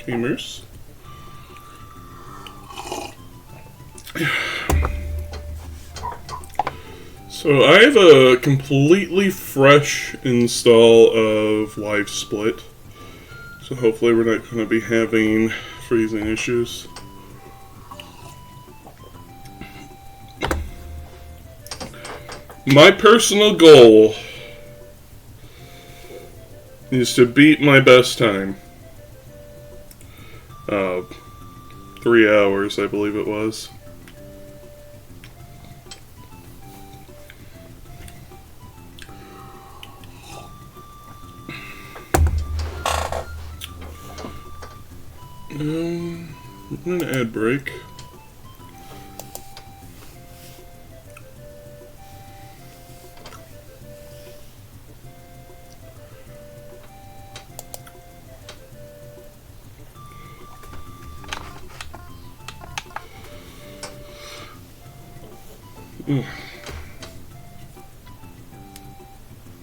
gamers. So I have a completely fresh install of Live Split. So hopefully we're not going to be having freezing issues. My personal goal is to beat my best time. 3 hours, I believe it was. An ad break.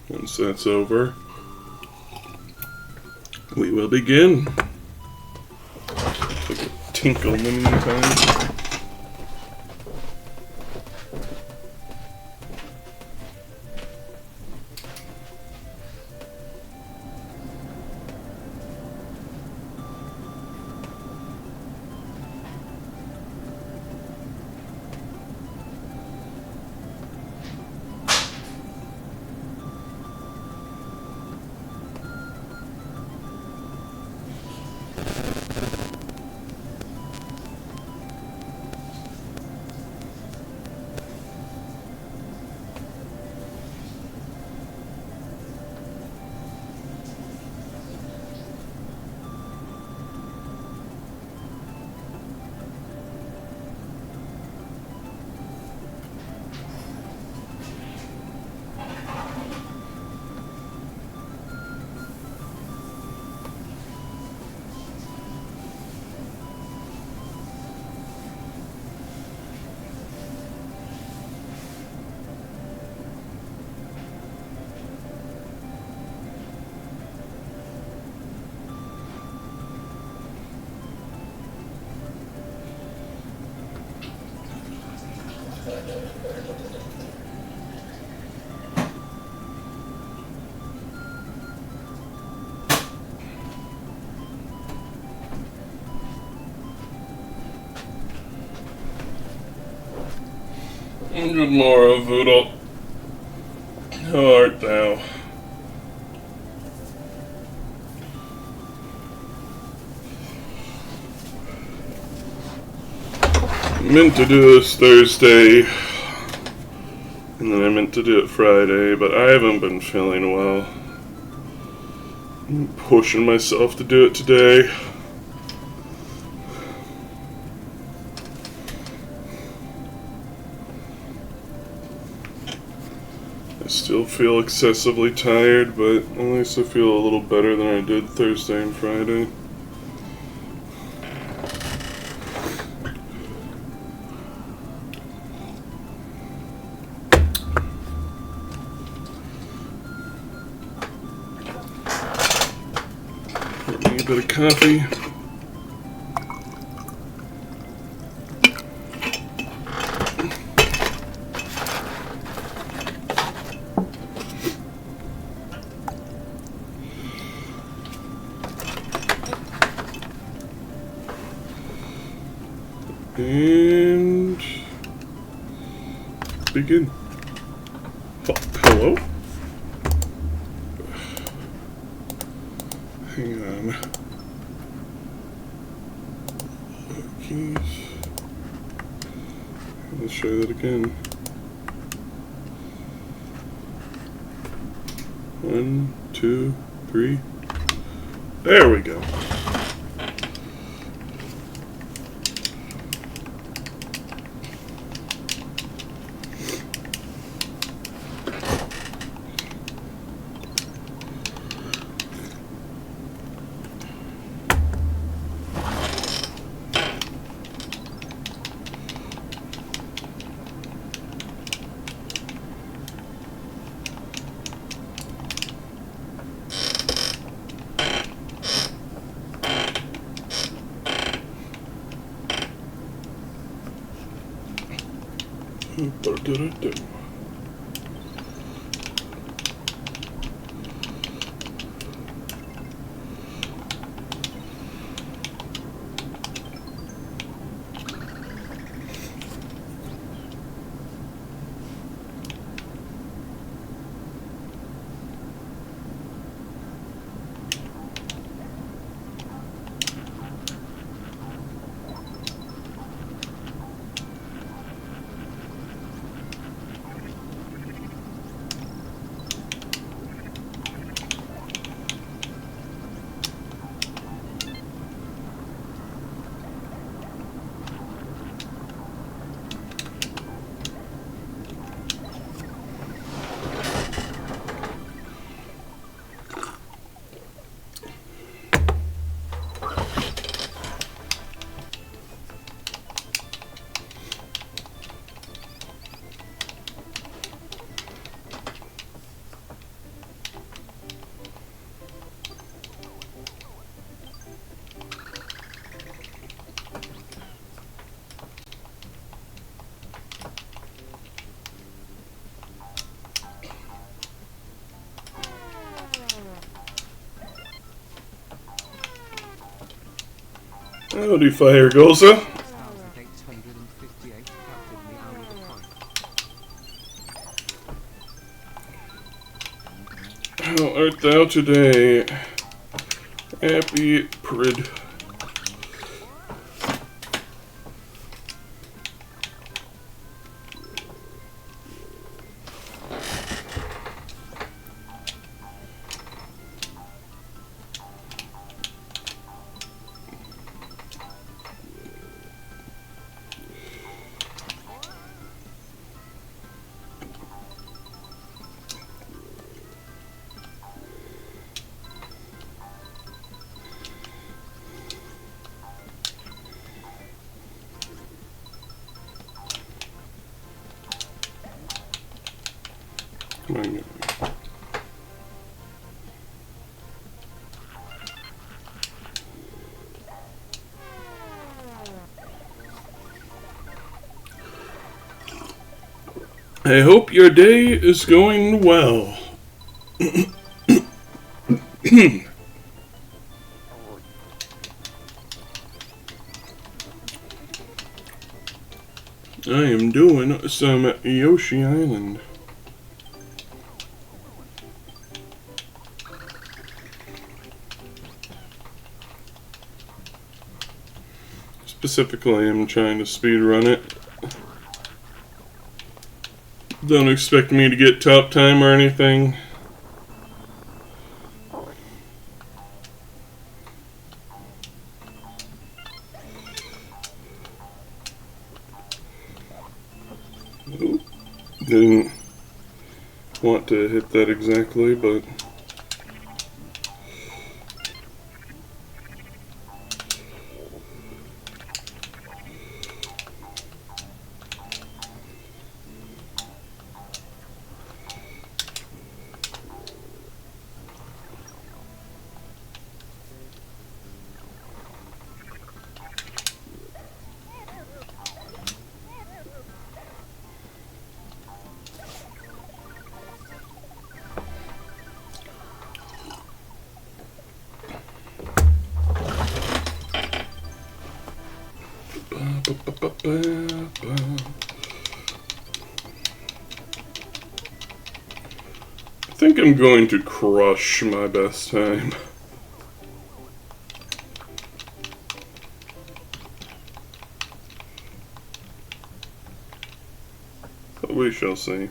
Once that's over, we will begin. Take a tinkle in the meantime. Good Laura Voodle, how art thou? I meant to do this Thursday, and then I meant to do it Friday, but I haven't been feeling well. I'm pushing myself to do it today. I still feel excessively tired, but at least I feel a little better than I did Thursday and Friday. Get me a bit of coffee. And begin. Hello? Hang on. Keys. Let's try that again. 1, 2, 3. There we go. Howdy, Fire Goza. 6,858 captured me out of the point. How art thou today? Happy Prid. Come on. I hope your day is going well. I am doing some Yoshi Island. Specifically, I'm trying to speedrun it. Don't expect me to get top time or anything. Ooh, didn't want to hit that exactly, but I think I'm going to crush my best time. But we shall see.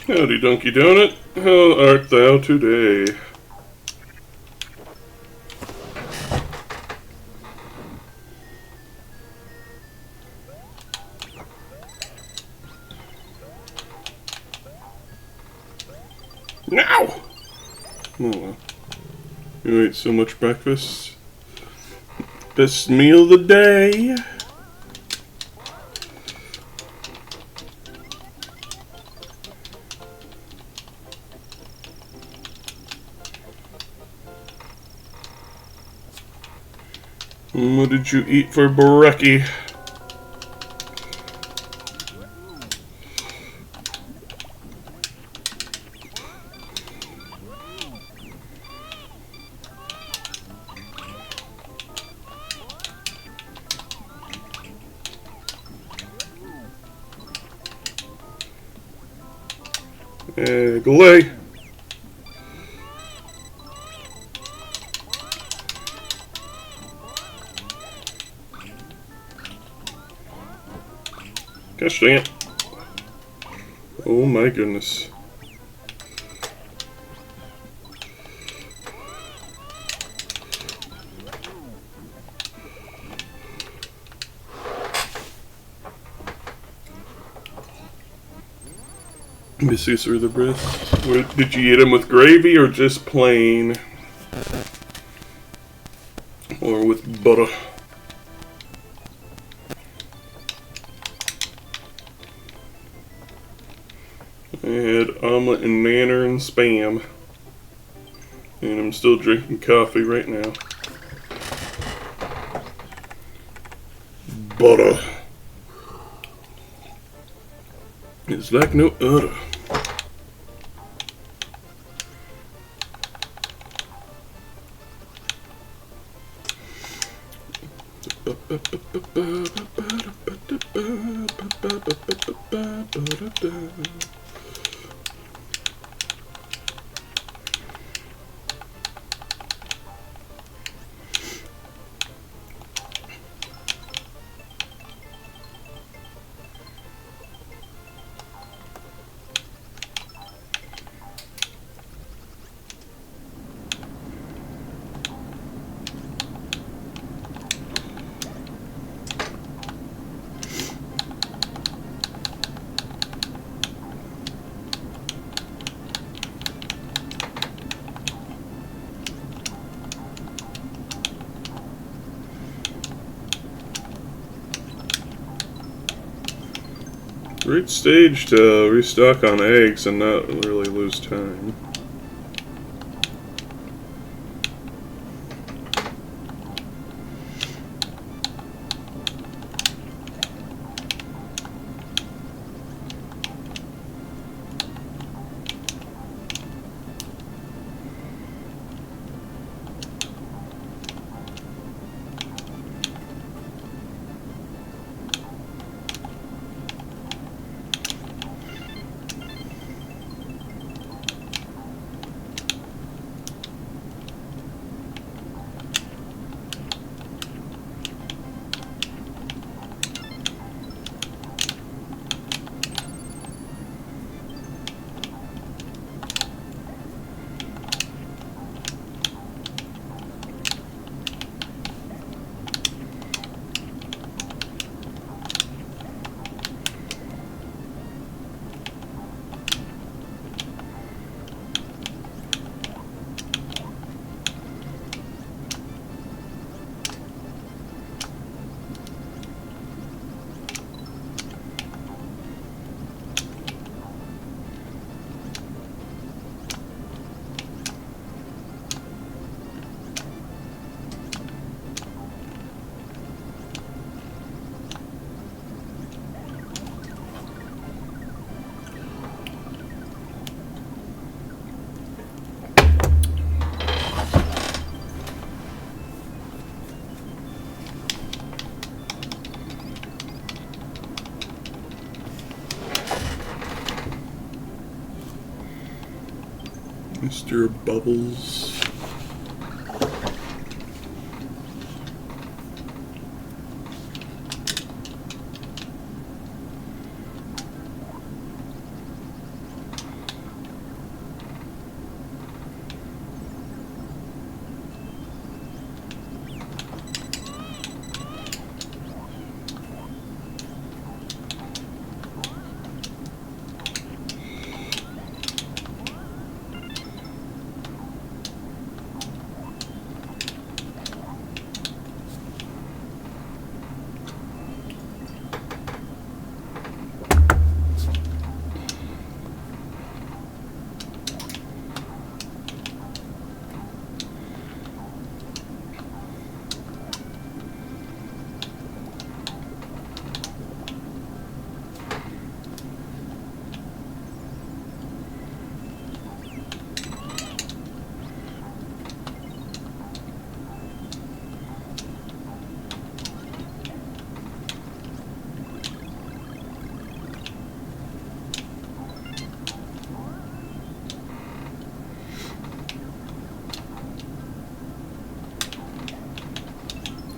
Howdy, Donkey Donut. How art thou today? Now! Oh, you ate so much breakfast. Best meal of the day. What did you eat for brekkie? Egg-lay. Gosh dang it. Oh my goodness. Missy through the breath. Did you eat them with gravy or just plain? Or with butter? I had omelet and nanner and spam. And I'm still drinking coffee right now. Butter. It's like no other. Great stage to restock on eggs and not really lose time. Mr. Bubbles.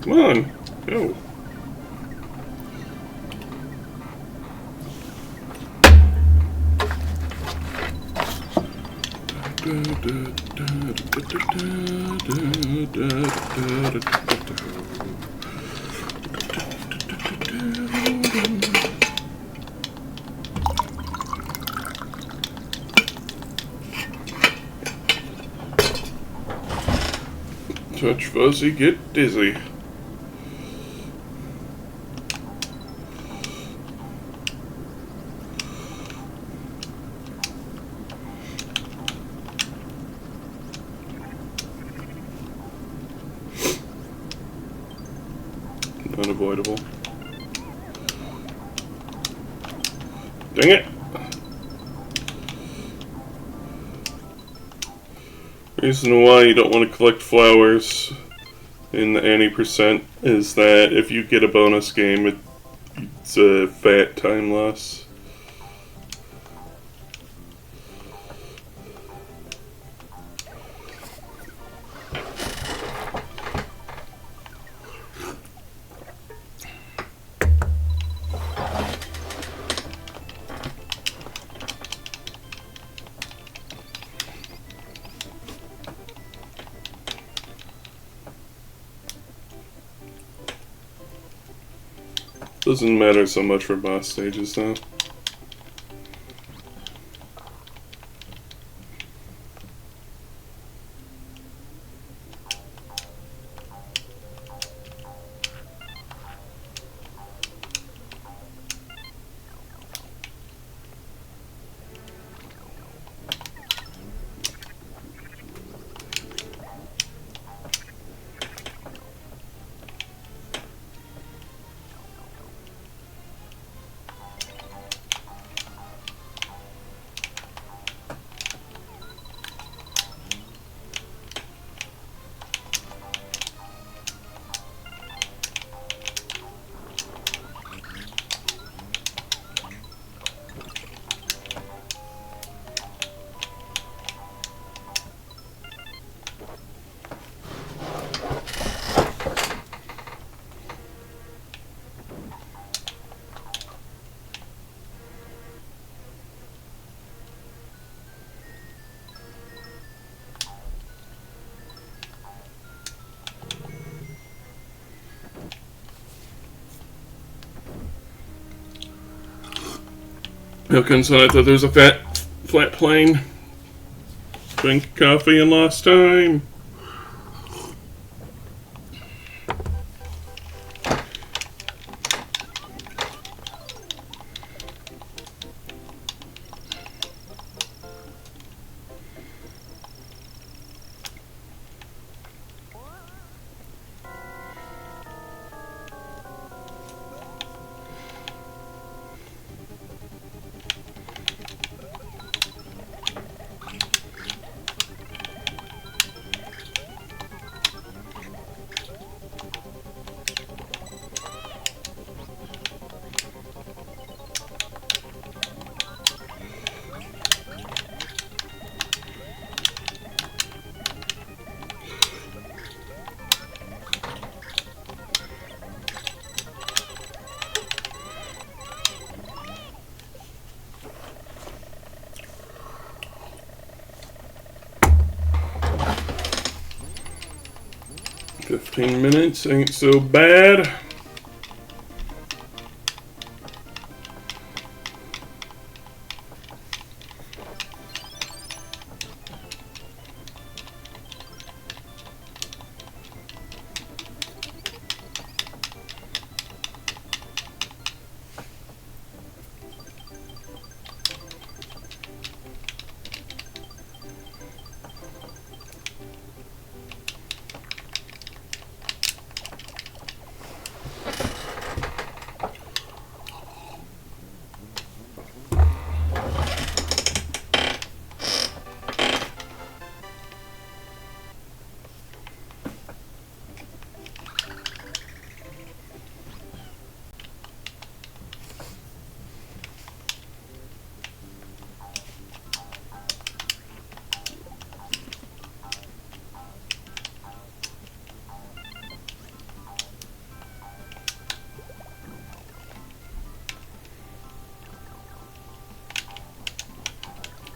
Come on, go. Touch fuzzy, get dizzy. Unavoidable. Dang it! Reason why you don't want to collect flowers in the Any percent is that if you get a bonus game, it's a fat time loss. Doesn't matter so much for boss stages though. Okay, so I thought there was a flat plane. Drink coffee and lost time. $15 ain't so bad.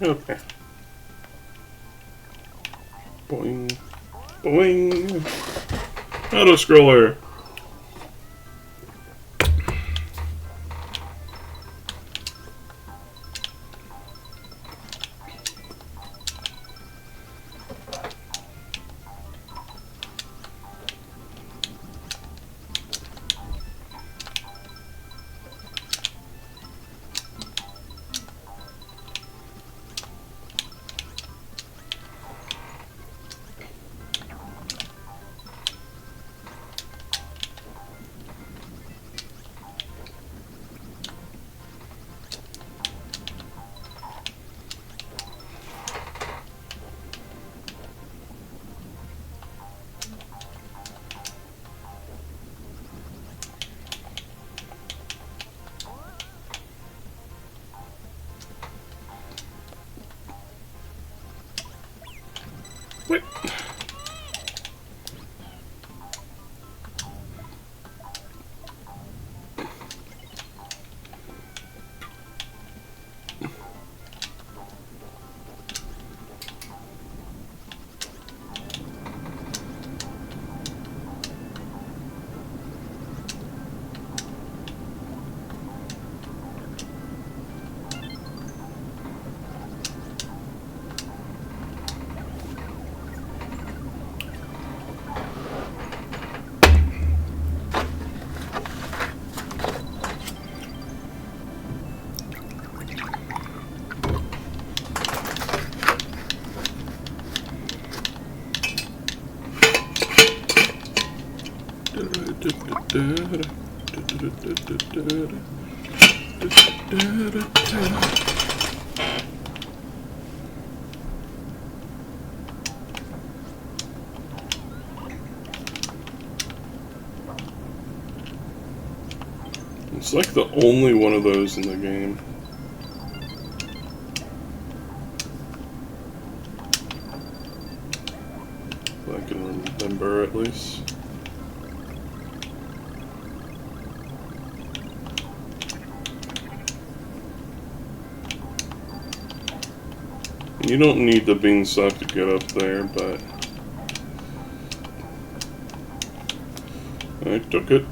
Okay. Boing. Boing. Auto scroller. Wait. It's like the only one of those in the game. If I can remember at least. You don't need the beanstalk to get up there, but I took it.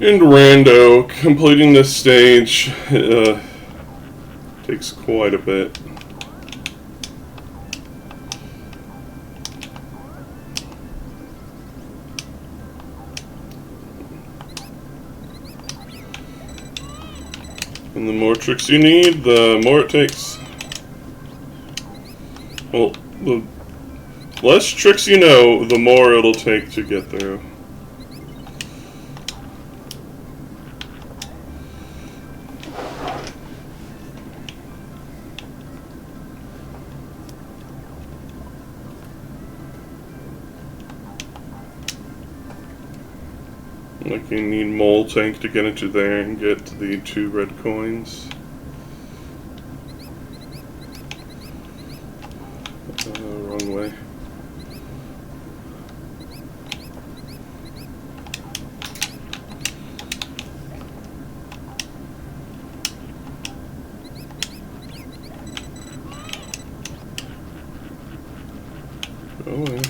And rando, completing this stage takes quite a bit. And the more tricks you need, the more it takes. Well, the less tricks you know, the more it'll take to get through. Like you need mole tank to get into there and get the 2 red coins. Wrong way. Go away.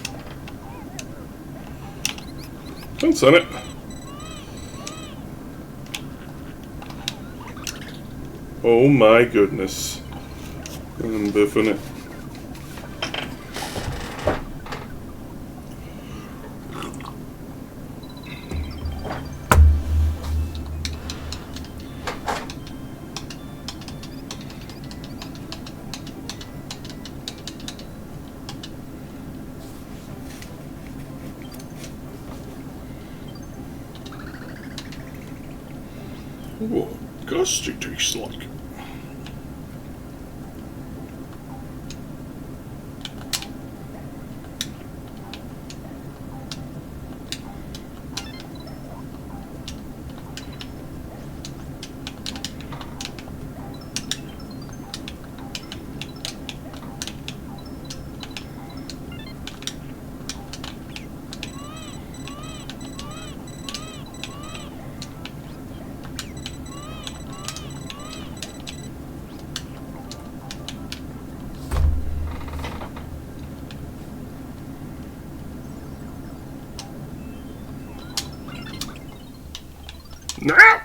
Don't send it. Oh my goodness. I'm biffing it. What gusty tastes like? Nah!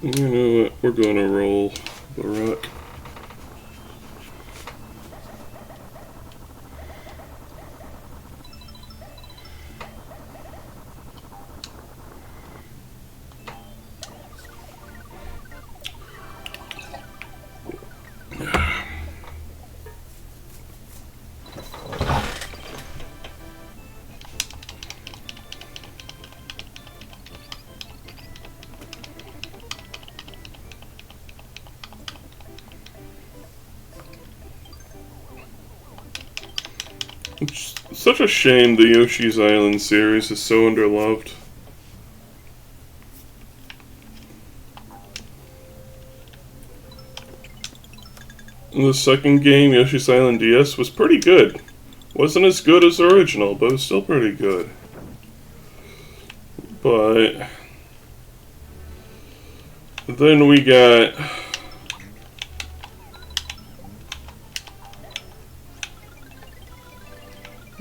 You know what? We're gonna roll the rock. It's such a shame the Yoshi's Island series is so underloved. The second game, Yoshi's Island DS, was pretty good. Wasn't as good as the original, but it was still pretty good. But then we got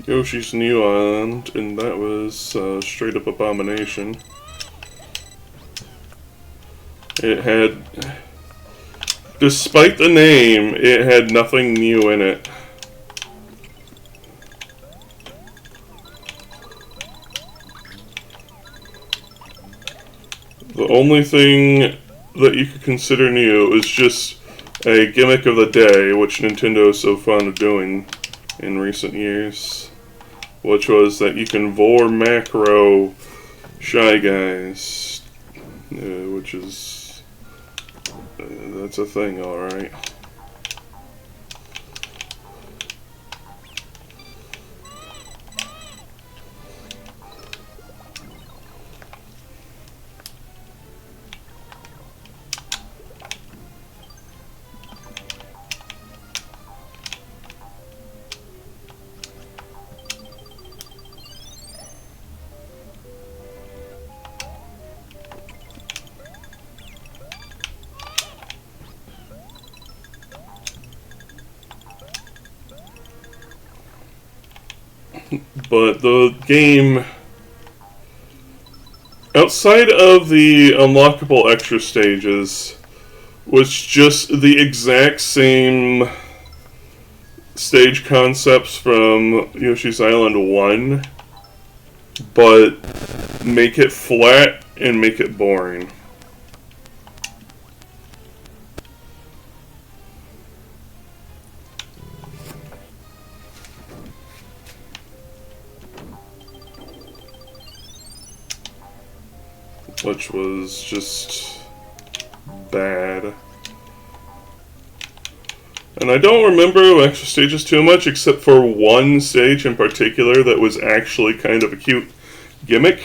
Yoshi's New Island, and that was straight up abomination. It had, despite the name, it had nothing new in it. The only thing that you could consider new is just a gimmick of the day, which Nintendo is so fond of doing in recent years, which was that you can vor macro Shy Guys, which is, that's a thing, alright. But the game, outside of the unlockable extra stages, was just the exact same stage concepts from Yoshi's Island 1, but make it flat and make it boring. Which was just bad. And I don't remember extra stages too much, except for one stage in particular that was actually kind of a cute gimmick,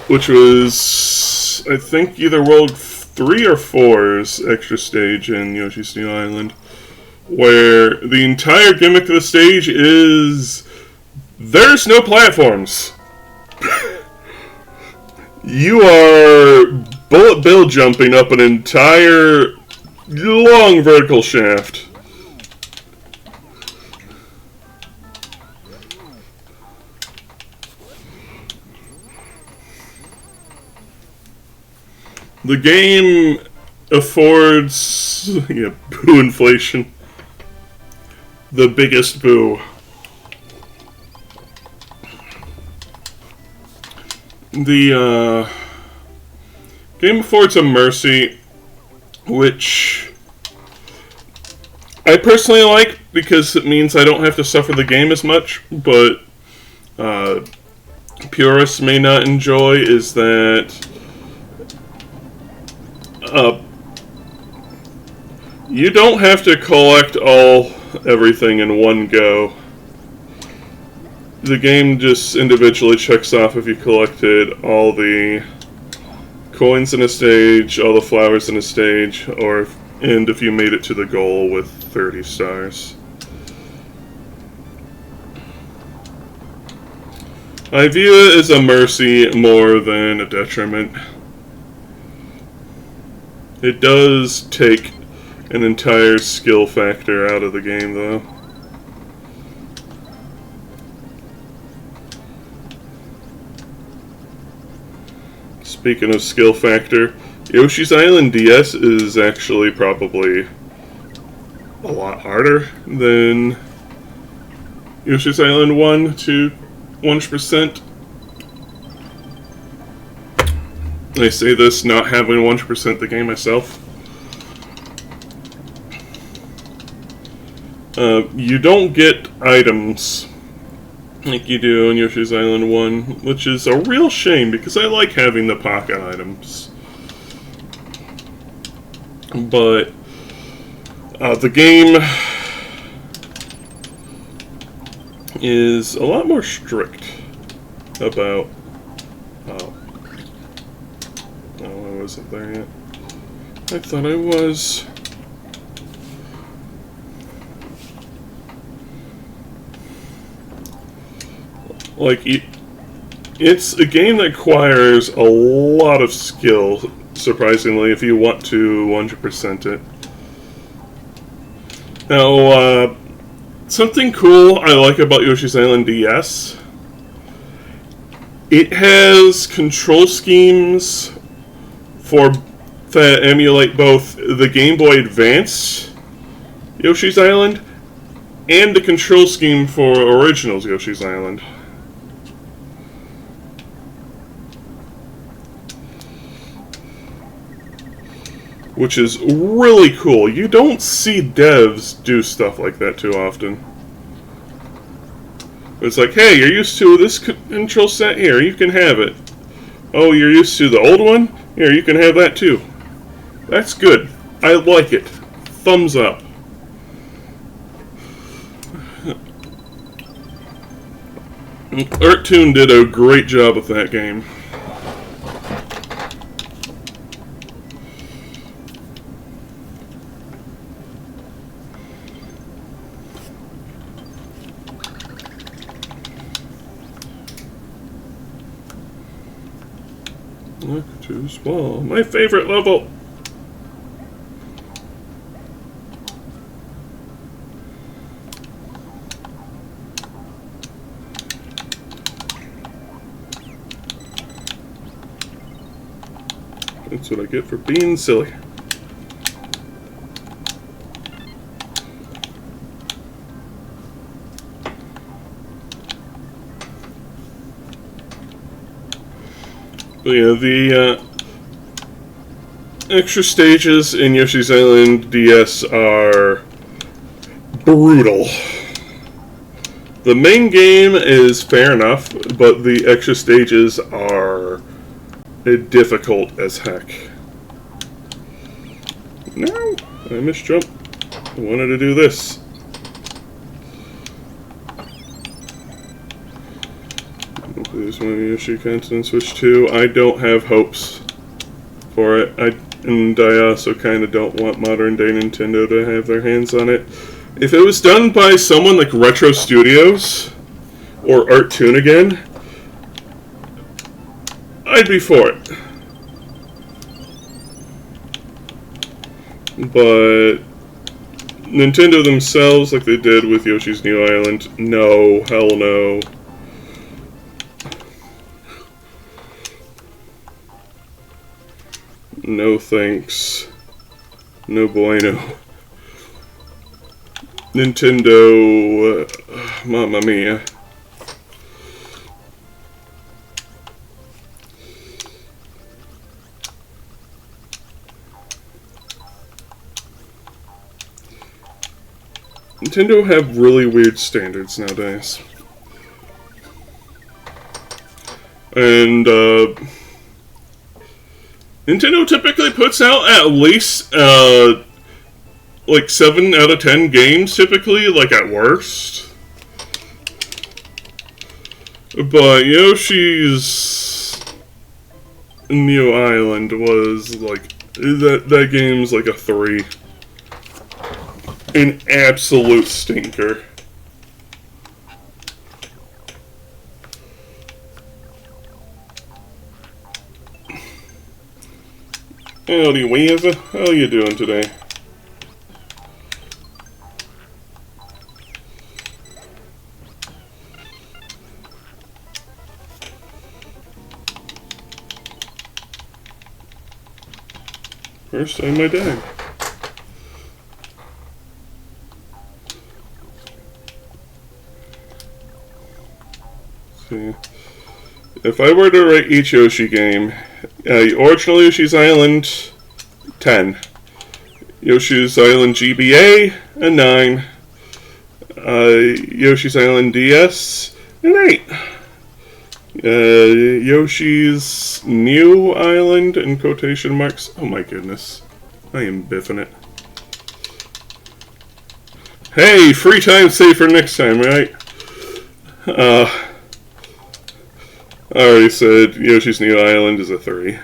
which was, I think, either World 3 or 4's extra stage in Yoshi's New Island, where the entire gimmick of the stage is there's no platforms. You are bullet bill jumping up an entire long vertical shaft. The game affords, yeah, boo inflation. The biggest boo. The game affords a mercy, which I personally like because it means I don't have to suffer the game as much, but purists may not enjoy is that you don't have to collect everything in one go. The game just individually checks off if you collected all the coins in a stage, all the flowers in a stage, and if you made it to the goal with 30 stars. I view it as a mercy more than a detriment. It does take an entire skill factor out of the game, though. Speaking of skill factor, Yoshi's Island DS is actually probably a lot harder than Yoshi's Island 1 to 100%. I say this not having 100% the game myself. You don't get items like you do in Yoshi's Island 1, which is a real shame because I like having the pocket items. But the game is a lot more strict about... Oh, I wasn't there yet. I thought I was. Like, it's a game that requires a lot of skill, surprisingly, if you want to 100% it. Now, something cool I like about Yoshi's Island DS, it has control schemes that emulate both the Game Boy Advance Yoshi's Island and the control scheme for Originals Yoshi's Island. Which is really cool. You don't see devs do stuff like that too often. It's like, hey, you're used to this control set here, you can have it. Oh, you're used to the old one? Here, you can have that too. That's good. I like it. Thumbs up. Artoon did a great job with that game. Look, too small. My favorite level! That's what I get for being silly. But yeah, the extra stages in Yoshi's Island DS are brutal. The main game is fair enough, but the extra stages are difficult as heck. No, I missed jump. I wanted to do this. There's one Yoshi Continent Switch 2. I don't have hopes for it. And I also kind of don't want modern day Nintendo to have their hands on it. If it was done by someone like Retro Studios or Artoon again, I'd be for it. But Nintendo themselves, like they did with Yoshi's New Island, no, hell no. No thanks. No bueno. Nintendo, mamma mia. Nintendo have really weird standards nowadays. And, Nintendo typically puts out at least, like 7 out of 10 games, typically, like at worst. But Yoshi's New Island was, like, that game's like a 3. An absolute stinker. Howdy, Weaver. How you doing today? First time my day. See. If I were to rate each Yoshi game, original Yoshi's Island, 10. Yoshi's Island GBA, a 9. Yoshi's Island DS, an 8. Yoshi's New Island, in quotation marks. Oh my goodness. I am biffing it. Hey, free time save for next time, right? I already said Yoshi's New Island is a 3.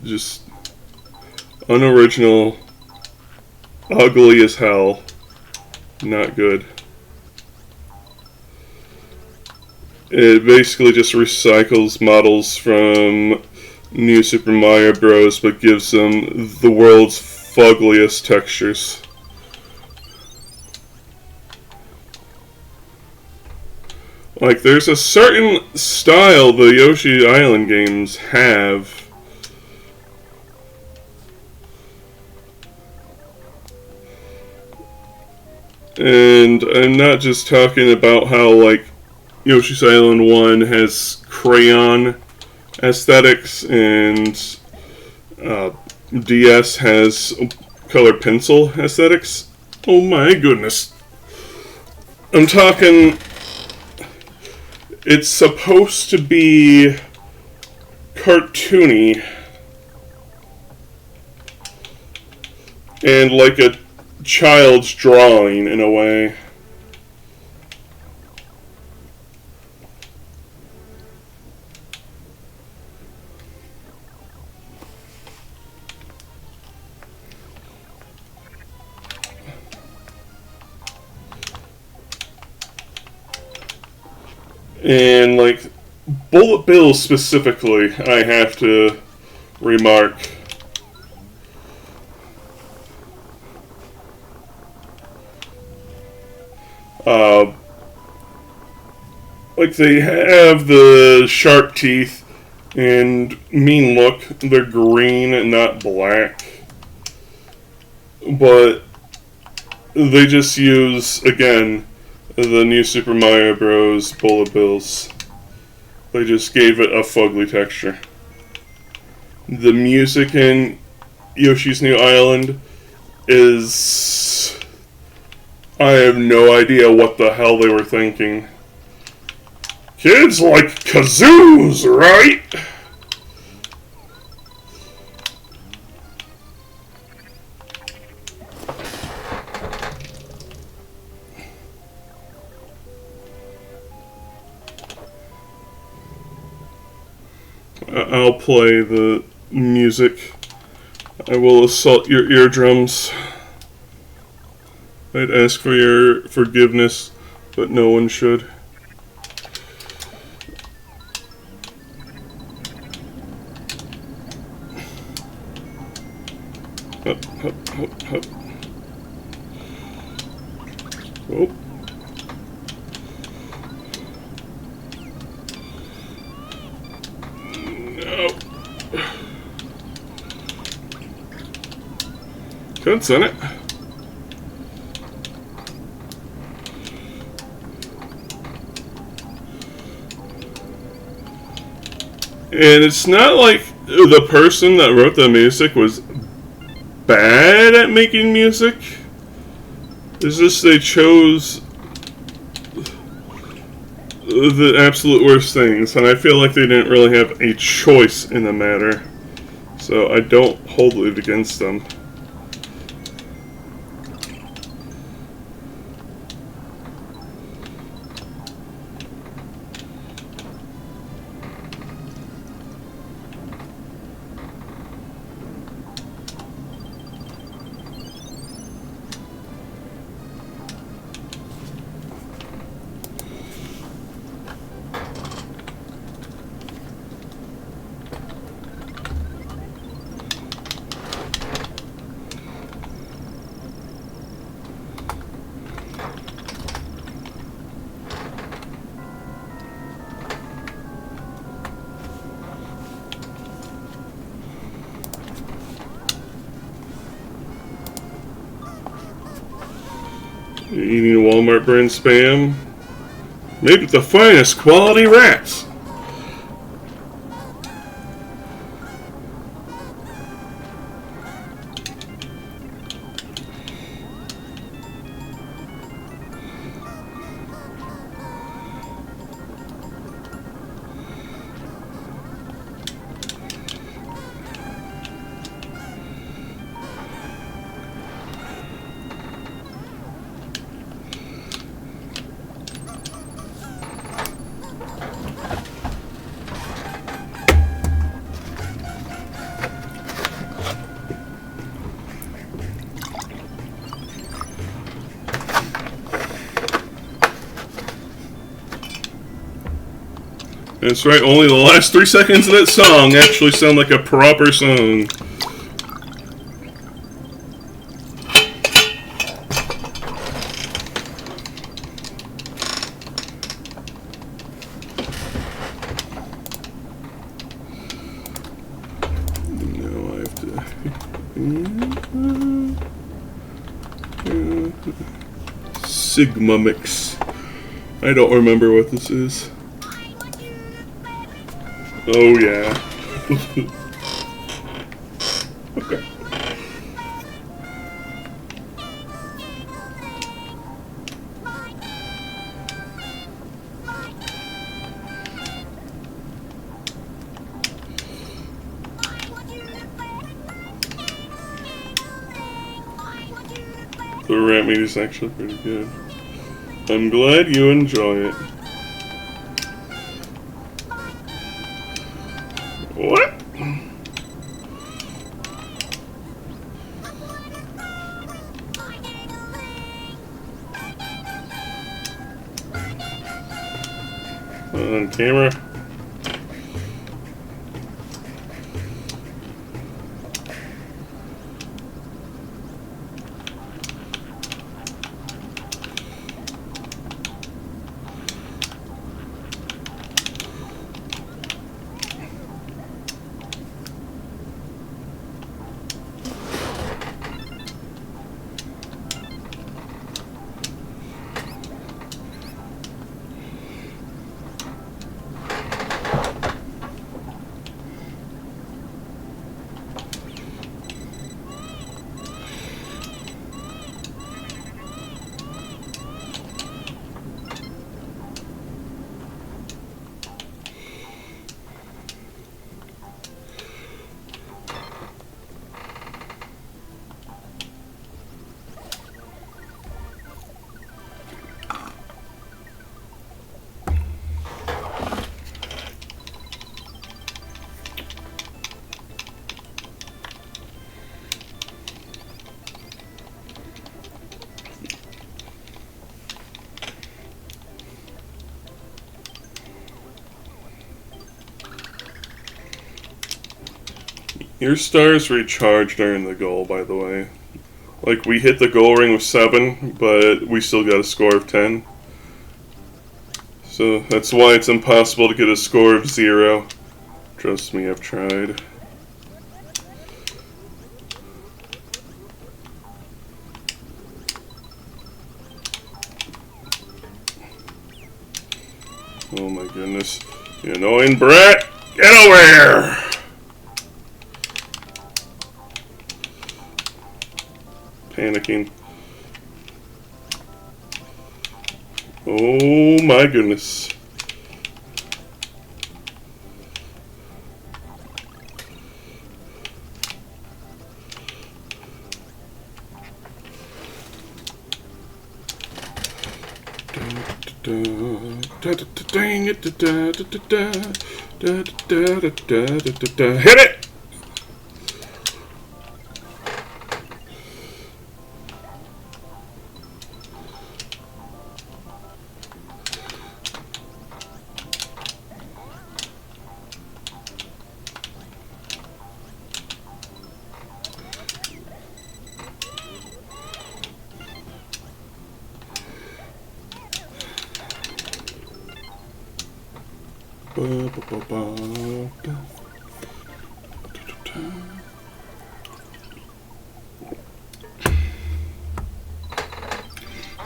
Just unoriginal, ugly as hell, not good. It basically just recycles models from New Super Mario Bros. But gives them the world's fuggliest textures. Like, there's a certain style the Yoshi Island games have. And I'm not just talking about how, like, Yoshi's Island 1 has crayon aesthetics and DS has colored pencil aesthetics. Oh my goodness. I'm talking... It's supposed to be cartoony and like a child's drawing in a way. And, like, Bullet Bill specifically, I have to remark. Like, they have the sharp teeth and mean look. They're green and not black. But they just use, again, the New Super Mario Bros. Bullet Bills. They just gave it a fugly texture. The music in Yoshi's New Island is... I have no idea what the hell they were thinking. Kids like kazoos, right? I'll play the music. I will assault your eardrums. I'd ask for your forgiveness, but no one should. Hup, hup, hup, hup. Oh. No. Could send it. And it's not like the person that wrote the music was bad at making music. It's just they chose the absolute worst things, and I feel like they didn't really have a choice in the matter. So I don't hold it against them. Eating Walmart brand spam, made with the finest quality rats. That's right, only the last 3 seconds of that song actually sound like a proper song. Now I have to... Sigma mix. I don't remember what this is. Oh yeah. Okay. The rat meat is actually pretty good. I'm glad you enjoy it. What? On camera. Your stars recharge during the goal, by the way. Like, we hit the goal ring with 7, but we still got a score of 10. So that's why it's impossible to get a score of 0. Trust me, I've tried. Oh my goodness. You annoying brat! Get over here! Panicking. Oh my goodness. Hit it!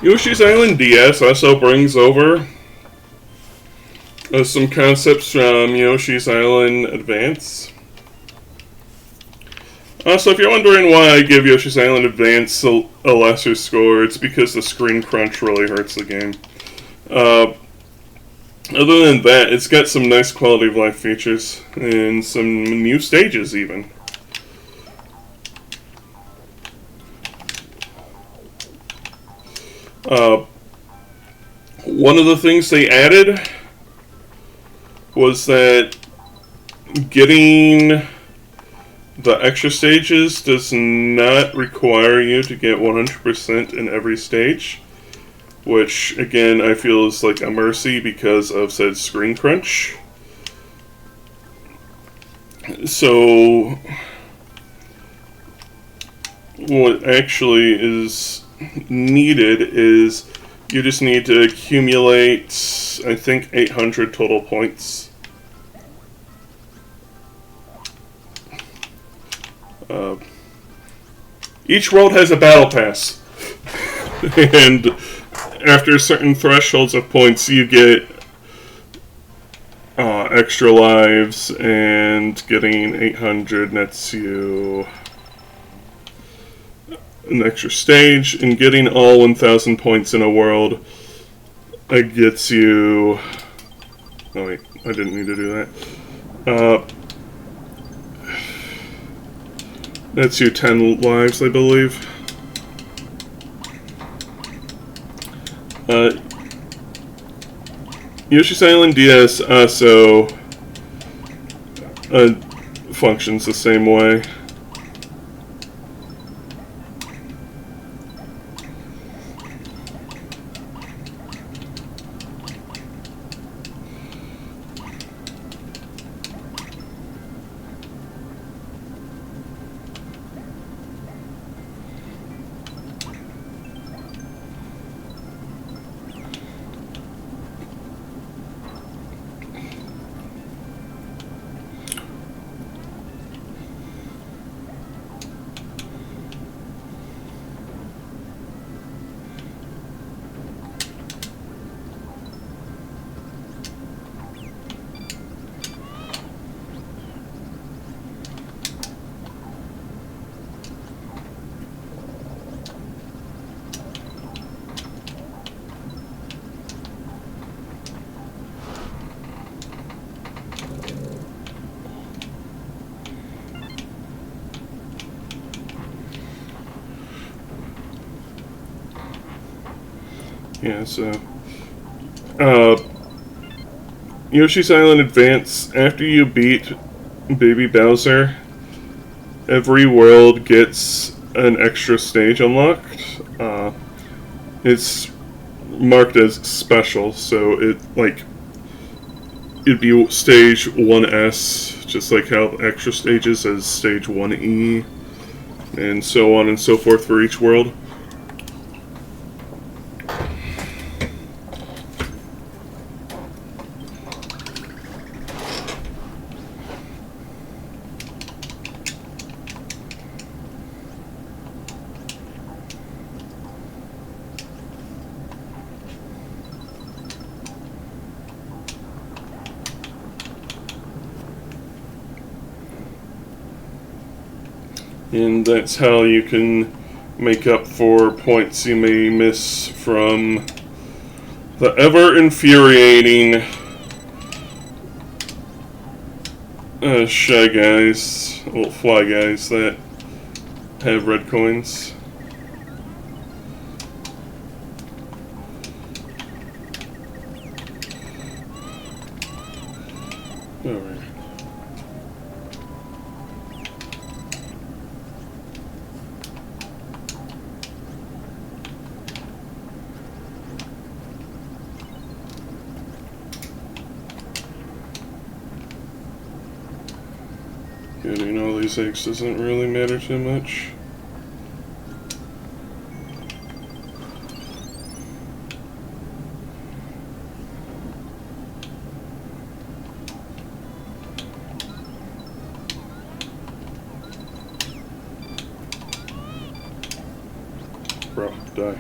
Yoshi's Island DS also brings over some concepts from Yoshi's Island Advance. So if you're wondering why I give Yoshi's Island Advance a lesser score, it's because the screen crunch really hurts the game. Other than that, it's got some nice quality of life features and some new stages even. One of the things they added was that getting the extra stages does not require you to get 100% in every stage, which again I feel is like a mercy because of said screen crunch. So what actually is needed is you just need to accumulate, I think, 800 total points. Each world has a battle pass, and after certain thresholds of points, you get extra lives, and getting 800 nets you an extra stage, and getting all 1,000 points in a world gets you... Oh wait, I didn't need to do that. That's you 10 lives, I believe. Yoshi's Island DS also functions the same way. Yeah, so Yoshi's Island Advance, after you beat Baby Bowser, every world gets an extra stage unlocked. It's marked as special, so it'd be stage 1S, just like how extra stages as stage 1E, and so on and so forth for each world. And that's how you can make up for points you may miss from the ever infuriating shy guys, well, fly guys that have red coins. Alright. Getting all these eggs doesn't really matter too much. Bro, die.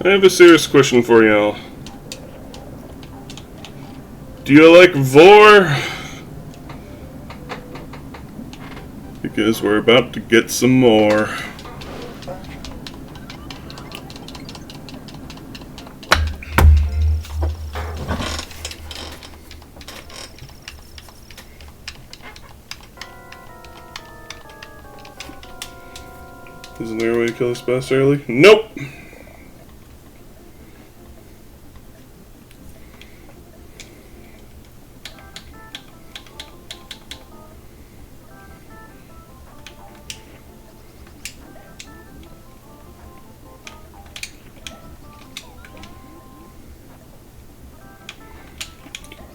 I have a serious question for y'all. Do you like vor? Because we're about to get some more. Isn't there a way to kill this boss early? Nope!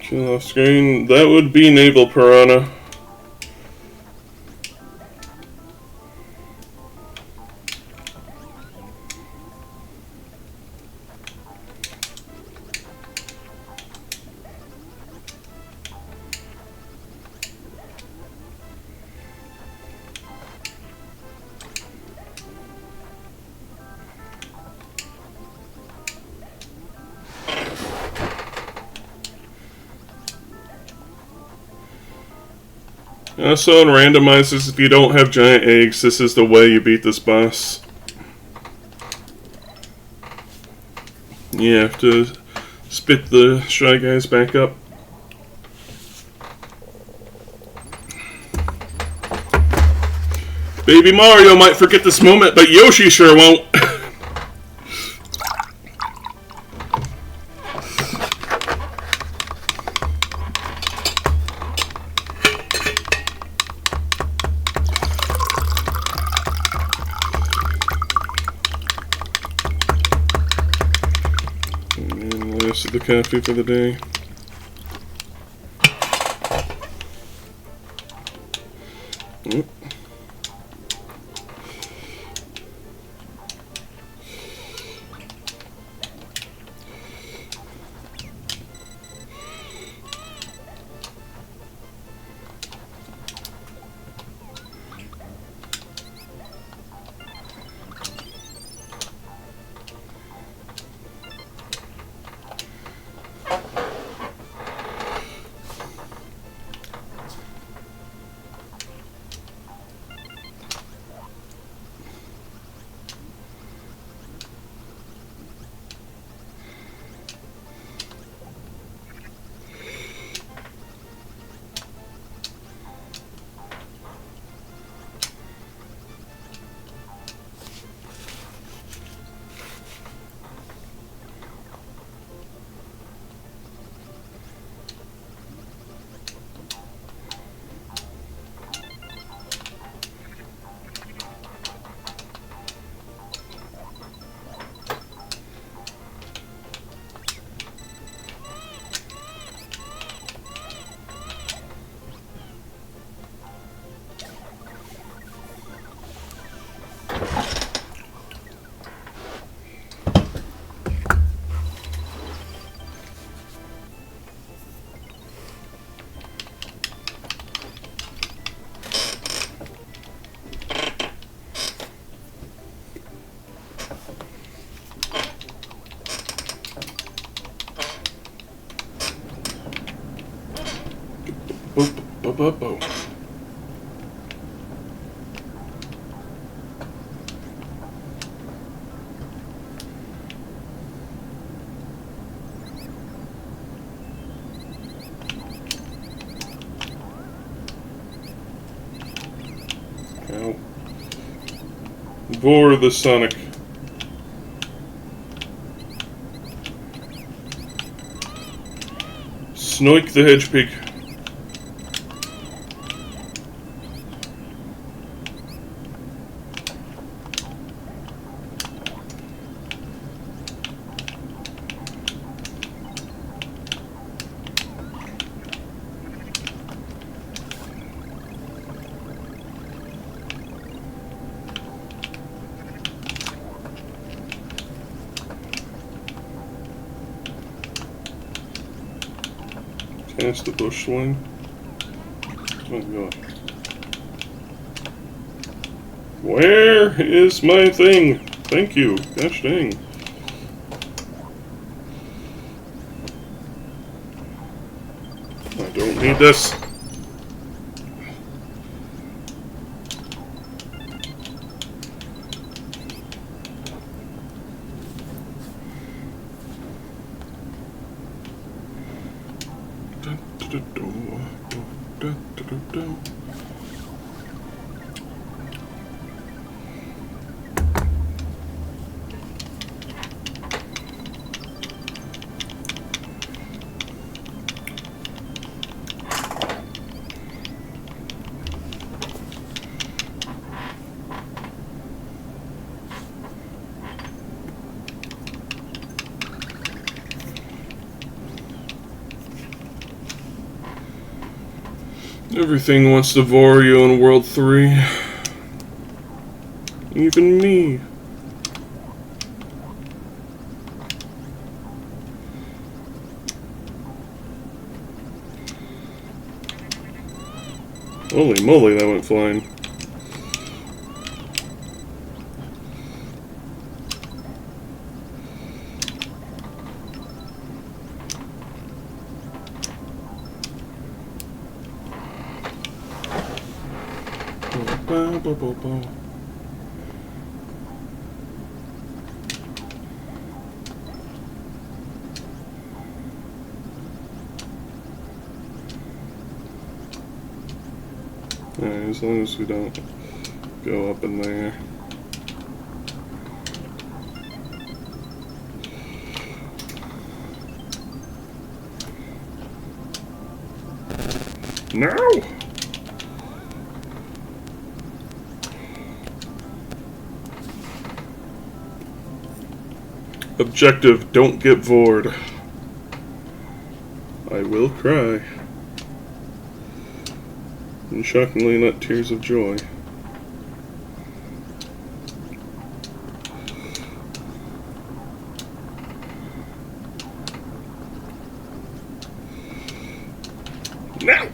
Kill off screen. That would be Naval Piranha. Also, in randomizers, if you don't have giant eggs, this is the way you beat this boss. You have to spit the Shy Guys back up. Baby Mario might forget this moment, but Yoshi sure won't. And last of the coffee for the day. Oop. Boop, boop, boop, boop. Ow. Vor the Sonic. Snoik the Hedgepig. Cast the bush swing. Oh god. Where is my thing? Thank you. Gosh dang. I don't need this. Everything wants to vor you in World 3. Even me. Holy moly, that went flying. Alright, as long as we don't go up in there. No! Objective, don't get vored. I will cry. And shockingly not tears of joy. No!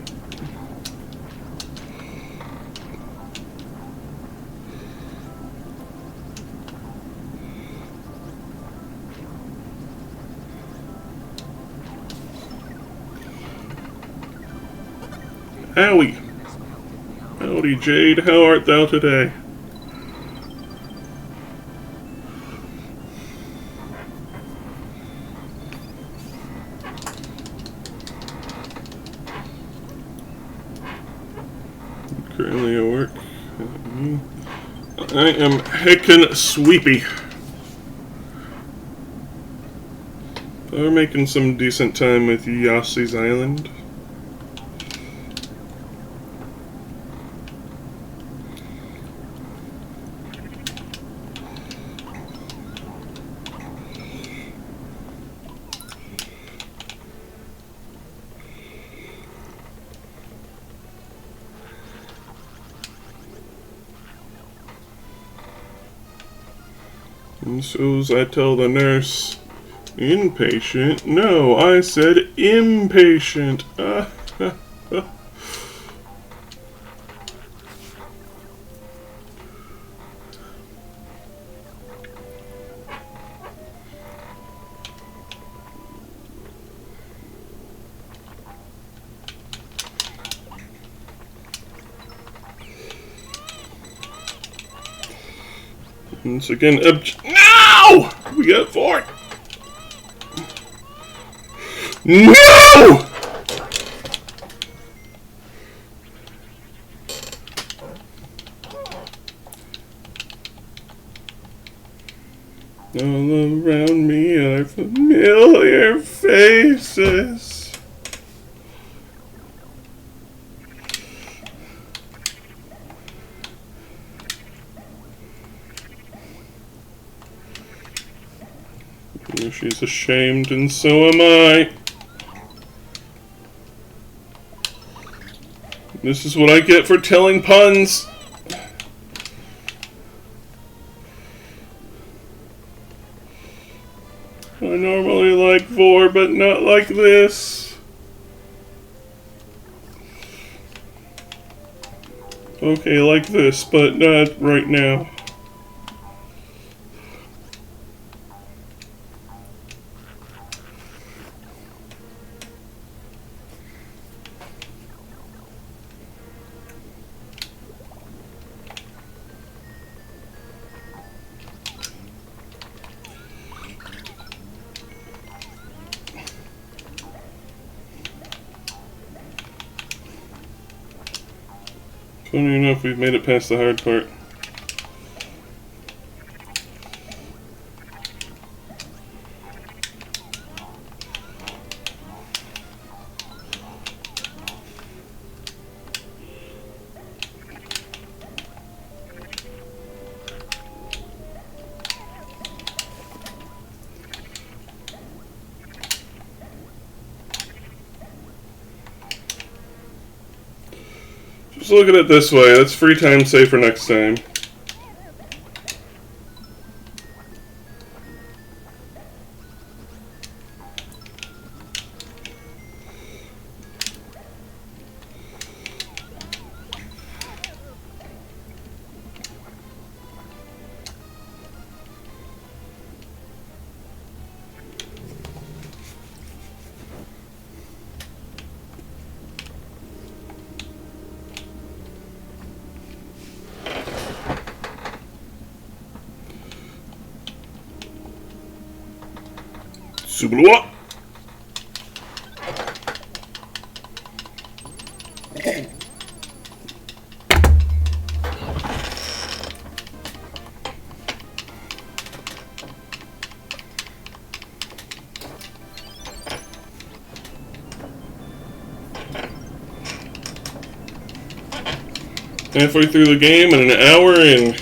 Howie! Howdy, Jade, how art thou today? Currently at work. I am heckin' sweepy. We're making some decent time with Yoshi's Island. And so as I tell the nurse, inpatient? No, I said impatient. Once again, no! We got 4. No! All around me are familiar faces. She's ashamed, and so am I. This is what I get for telling puns. I normally like 4, but not like this. Okay, like this, but not right now. Funny enough, we've made it past the hard part. Just look at it this way, that's free time saved for next time. Subluwa. Halfway through the game and an hour in.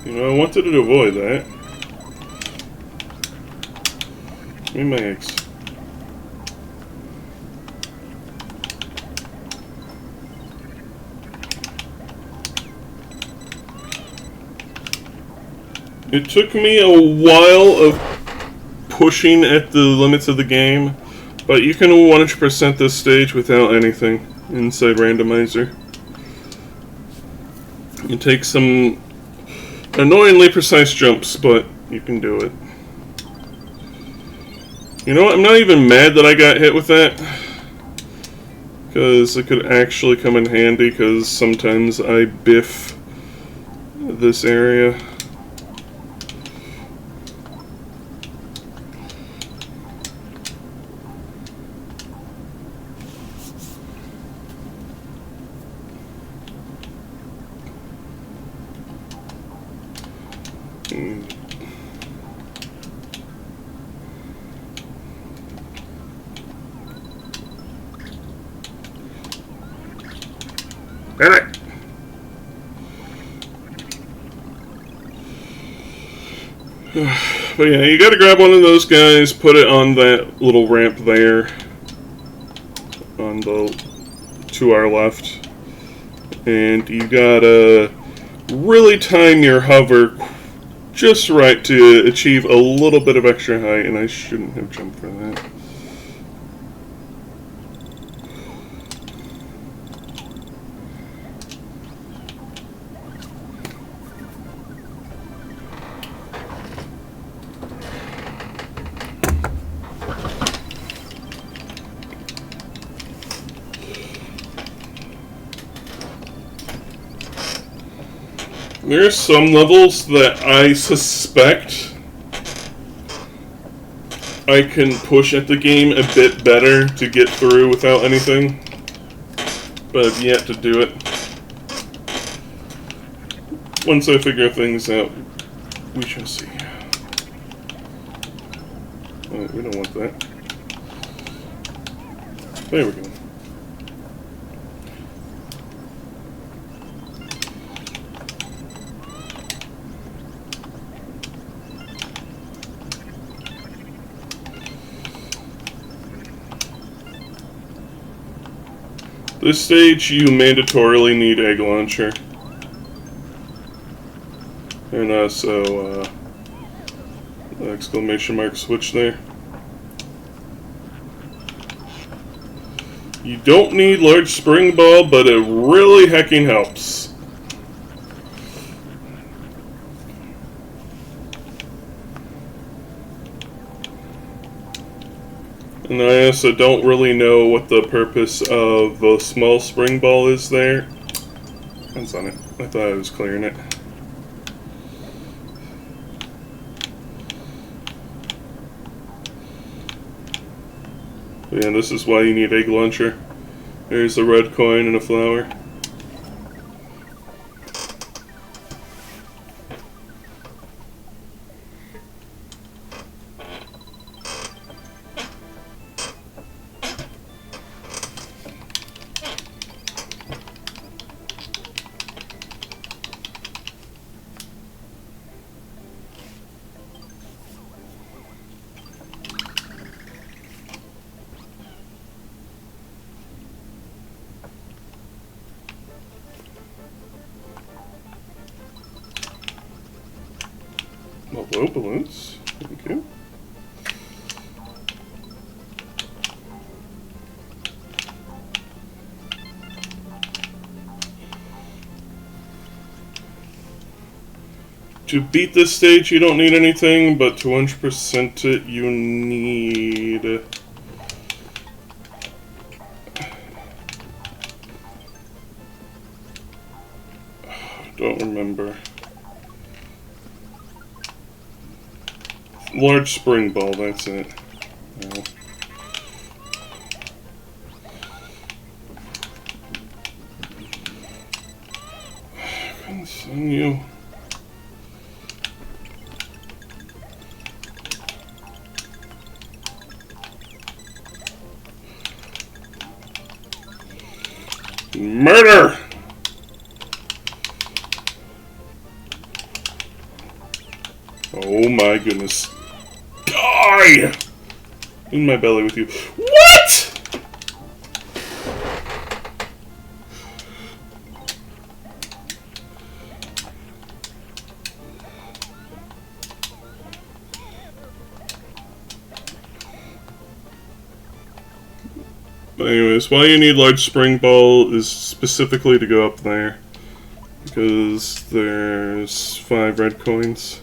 You know, I wanted to avoid that. Give me my eggs. It took me a while of pushing at the limits of the game, but you can 100% this stage without anything inside randomizer. You take some annoyingly precise jumps, but you can do it. You know what? I'm not even mad that I got hit with that, because it could actually come in handy, because sometimes I biff this area. Damn it! But yeah, you gotta grab one of those guys, put it on that little ramp there, on the to our left, and you gotta really time your hover just right to achieve a little bit of extra height, and I shouldn't have jumped for that. There are some levels that I suspect I can push at the game a bit better to get through without anything, but I've yet to do it. Once I figure things out, we shall see. Oh, we don't want that. There we go. This stage, you mandatorily need egg launcher. And also, the exclamation mark switch there. You don't need large spring ball, but it really hecking helps. And I also don't really know what the purpose of the small spring ball is there. Hands on it. I thought I was clearing it. But yeah, this is why you need egg launcher. There's a red coin and a flower. Hello, balloons. Thank you. To beat this stage, you don't need anything, but to 100% it, you need... Don't remember. Large spring ball, that's it. No. Send you. Murder! Oh my goodness. Die! In my belly with you. What?! But anyways, why you need large spring ball is specifically to go up there. Because there's 5 red coins.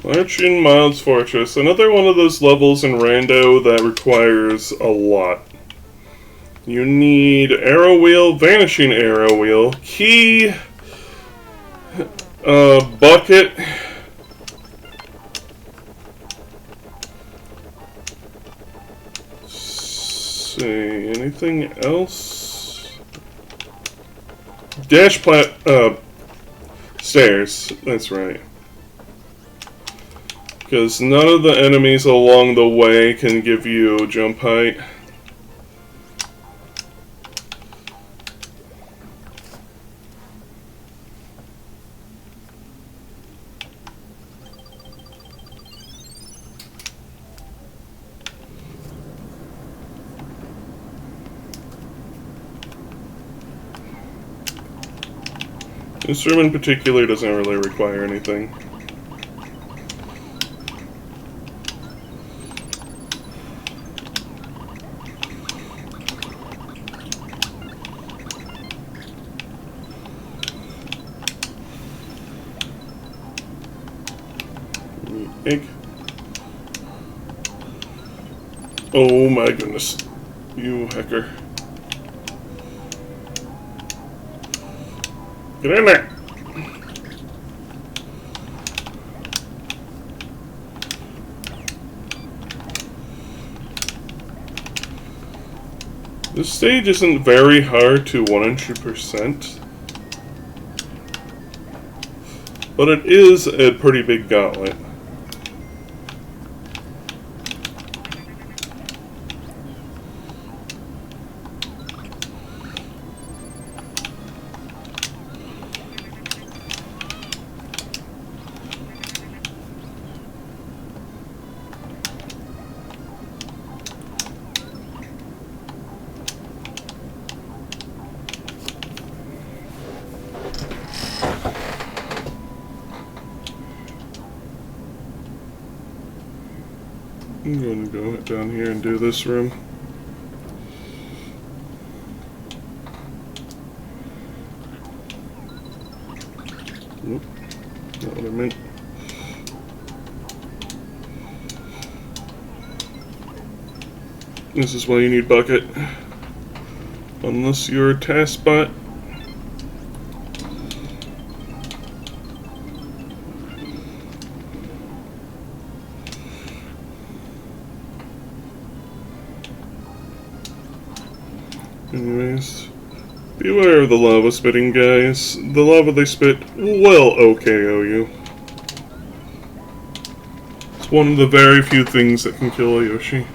Marching Mild's Fortress. Another one of those levels in Rando that requires a lot. You need arrow wheel, vanishing arrow wheel, key, bucket, see, anything else? Dash stairs, that's right. Because none of the enemies along the way can give you jump height. This room in particular doesn't really require anything. Egg. Oh my goodness. You hacker. Get in there! This stage isn't very hard to 100%, but it is a pretty big gauntlet. I'm going to go down here and do this room. Nope, not what I meant. This is why you need bucket. Unless you're a task bot. Anyways, beware of the lava spitting guys. The lava they spit will OKO you. It's one of the very few things that can kill a Yoshi.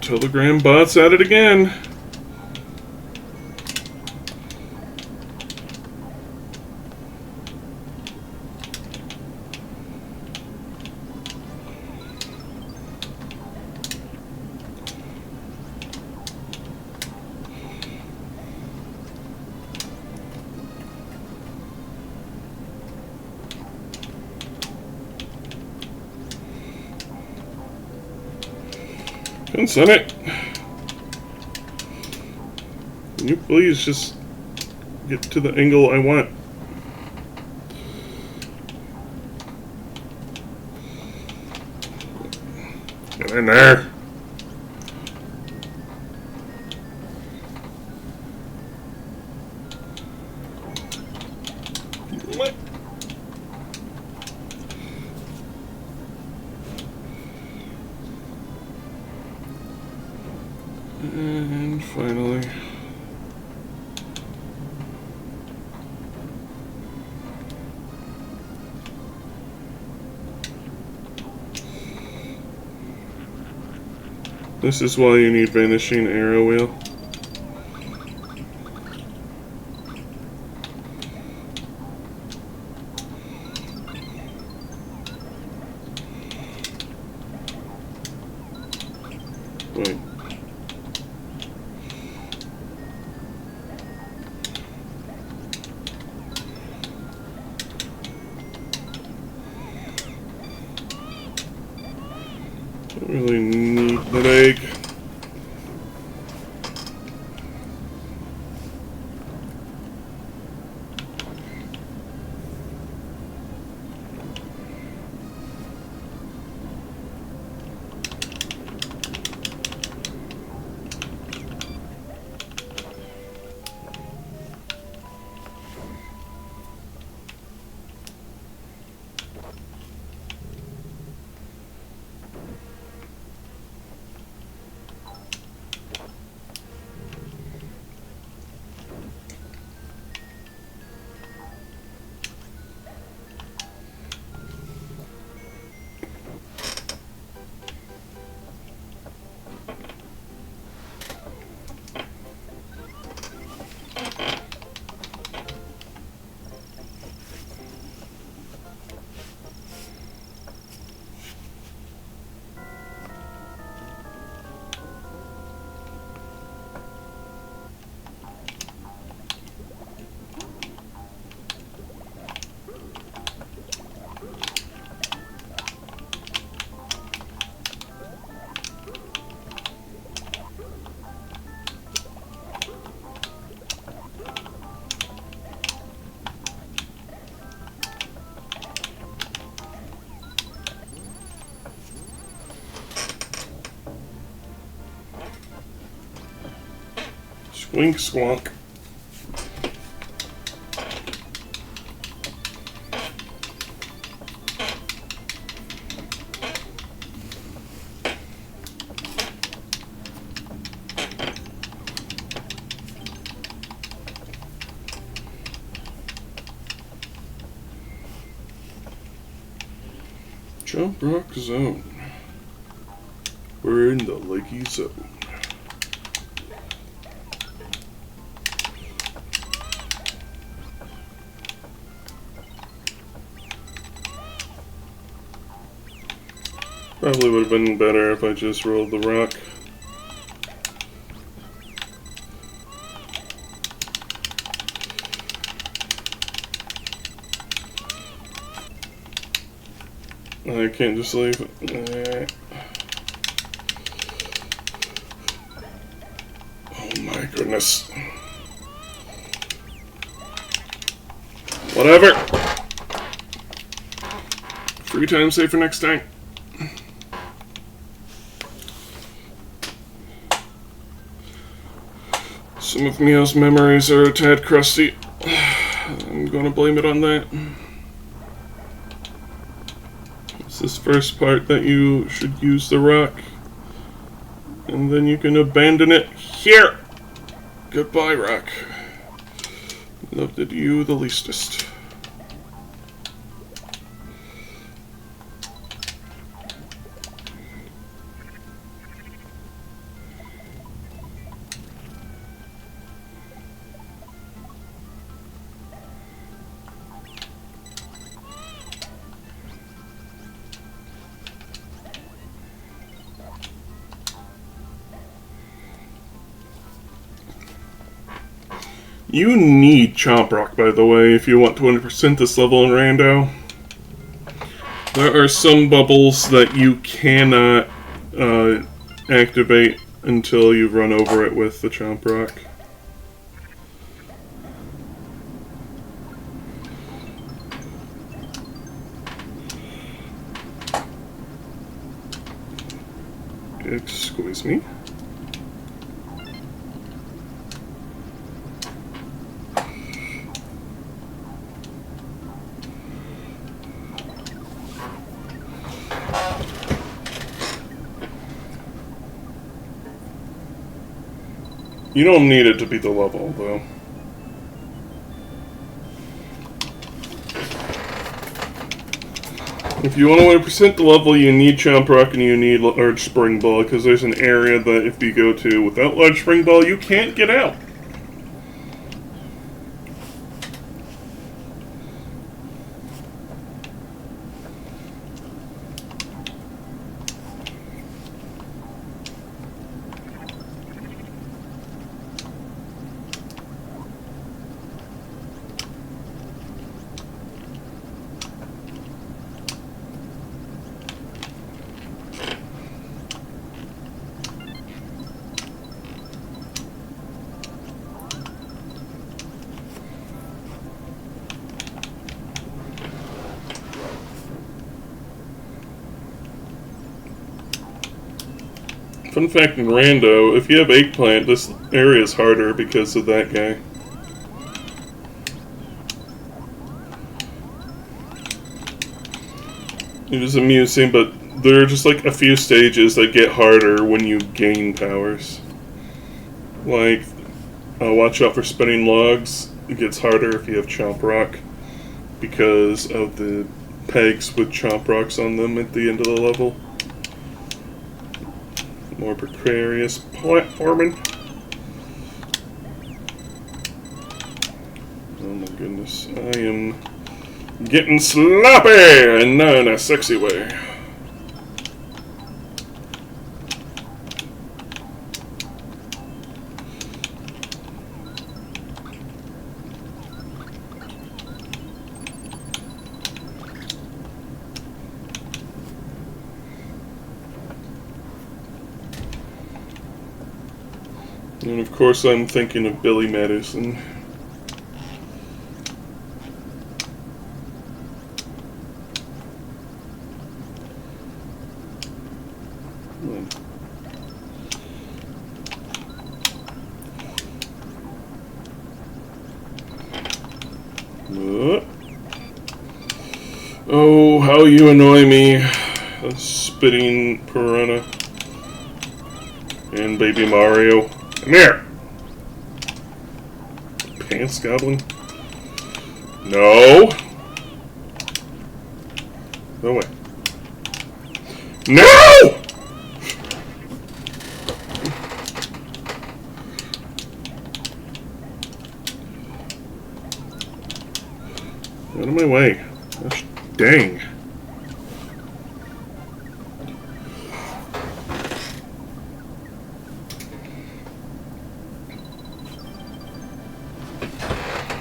Telegram bot's at it again. Can send it. Can you please just get to the angle I want? Get in there. What? And finally, this is why you need vanishing arrow wheel. Wait. Don't really that egg. Squink squonk. Jump rock zone. We're in the lakey zone. Probably would have been better if I just rolled the rock. I can't just leave it. Oh my goodness. Whatever. Free time save for next time. Some of Mio's memories are a tad crusty. I'm gonna blame it on that. It's this first part that you should use the rock. And then you can abandon it here! Goodbye, rock. Loved it you the leastest. You need Chomp Rock, by the way, if you want to 100% this level in Rando. There are some bubbles that you cannot activate until you run over it with the Chomp Rock. Excuse me. You don't need it to beat the level, though. If you want to 100% the level, you need Chomp Rock and you need Large Spring Ball, because there's an area that if you go to without Large Spring Ball, you can't get out. Fun fact in rando, if you have eggplant, this area is harder because of that guy. It is amusing, but there are just like a few stages that get harder when you gain powers. Like, watch out for spinning logs. It gets harder if you have chomp rock because of the pegs with chomp rocks on them at the end of the level. More precarious platforming. Oh my goodness, I am getting sloppy, and not in a sexy way. And of course I'm thinking of Billy Madison. Oh, how you annoy me. A spitting piranha. And baby Mario. Come here! Pants goblin? No! Go away. No! Out of my way. Gosh, dang.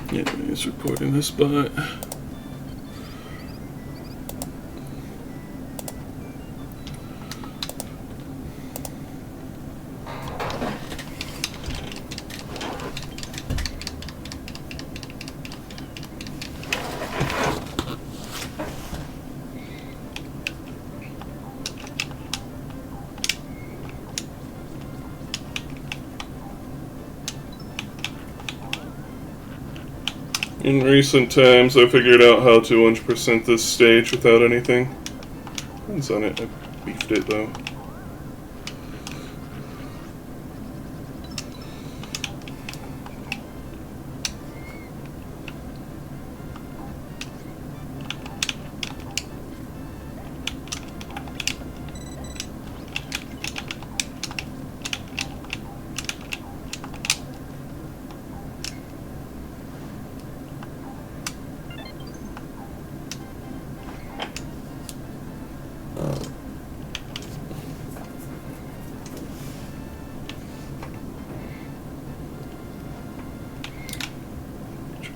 Yeah, it's recording this spot. In recent times, I figured out how to 100% this stage without anything. Depends on it. I beefed it though.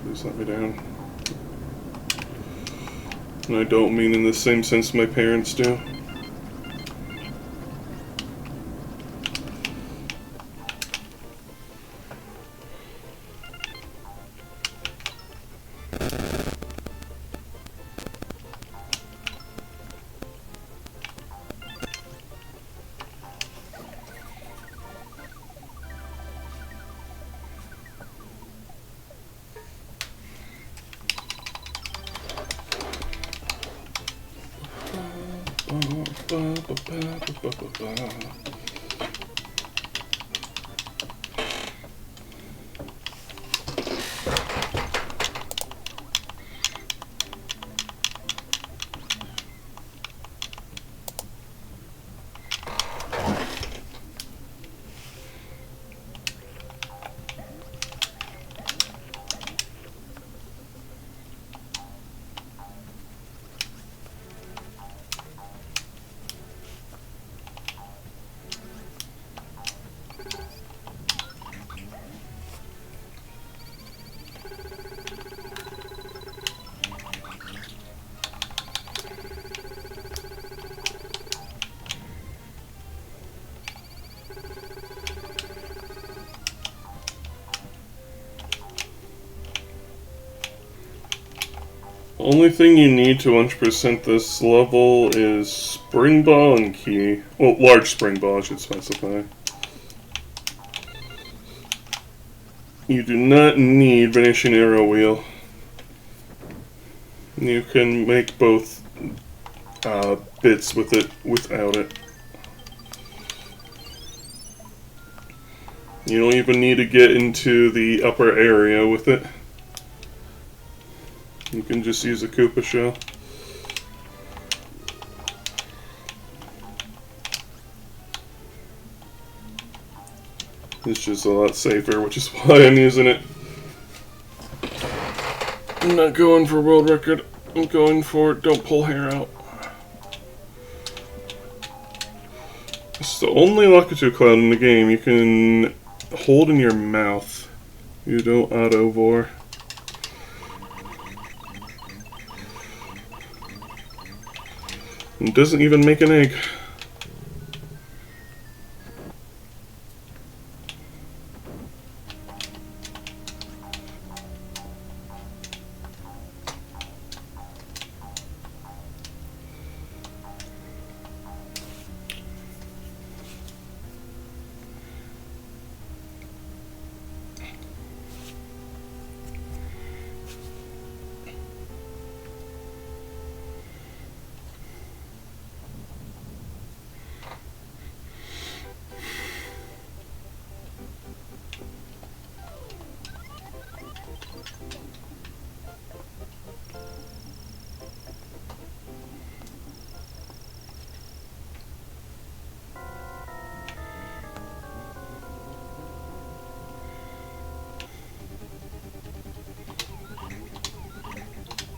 Please let me down. And I don't mean in the same sense my parents do. Only thing you need to 100% this level is spring ball and key. Well, large spring ball, I should specify. You do not need vanishing arrow wheel. You can make both bits with it without it. You don't even need to get into the upper area with it. You can just use a Koopa shell. It's just a lot safer, which is why I'm using it. I'm not going for world record. I'm going for don't pull hair out. It's the only Lakitu cloud in the game you can hold in your mouth. You don't auto-vor. It doesn't even make an egg.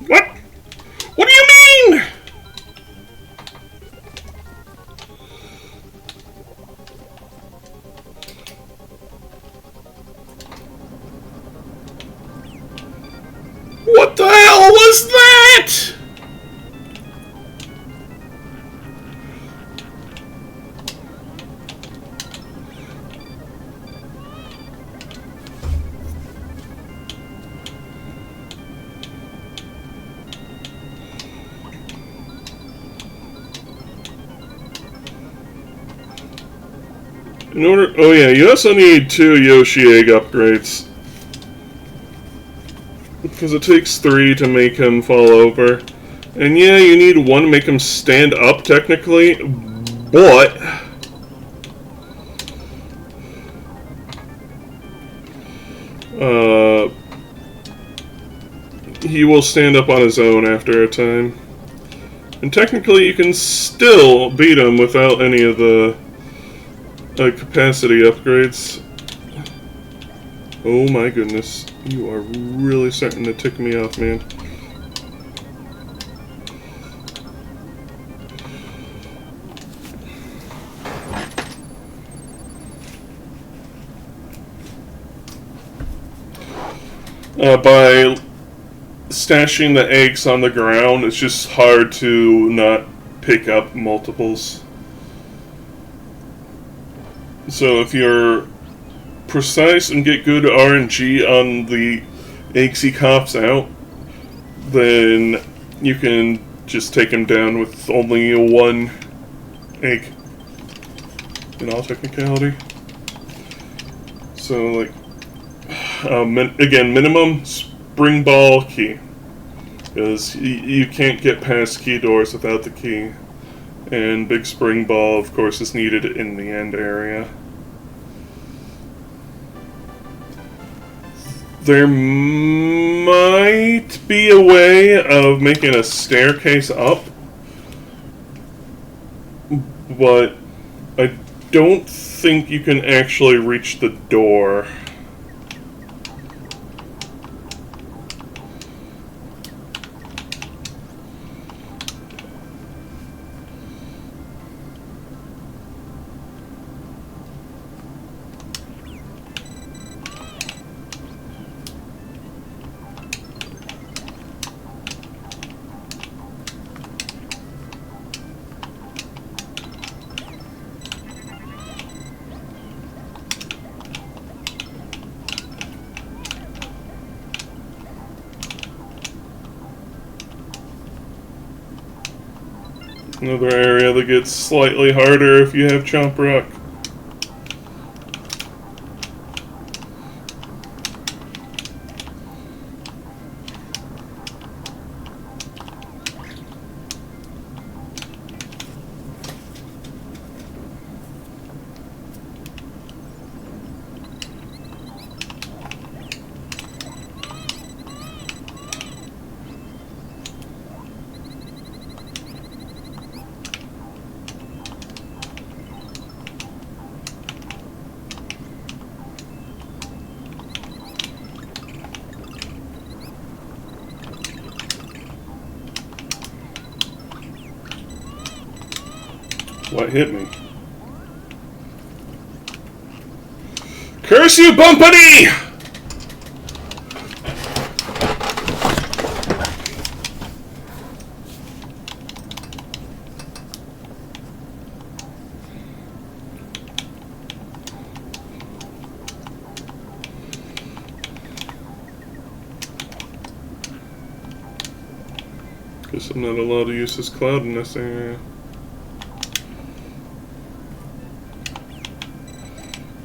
What? What do you mean? What the hell was that? In order, oh yeah, you also need 2 Yoshi egg upgrades. Because it takes 3 to make him fall over. And yeah, you need 1 to make him stand up technically, but he will stand up on his own after a time. And technically you can still beat him without any of the capacity upgrades. Oh my goodness. You are really starting to tick me off, man. By stashing the eggs on the ground, it's just hard to not pick up multiples. So if you're precise and get good RNG on the eggs he coughs out, then you can just take him down with only 1 egg in all technicality. So like, again, minimum spring ball key, because you can't get past key doors without the key, and big spring ball of course is needed in the end area. There might be a way of making a staircase up, but I don't think you can actually reach the door. Another area that gets slightly harder if you have Chomp Rock. What hit me? Curse you, Bumpity! Guess I'm not allowed to use this cloud in this area.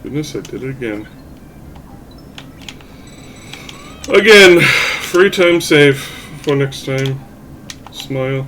Goodness, I did it again. Again, free time save for next time. Smile.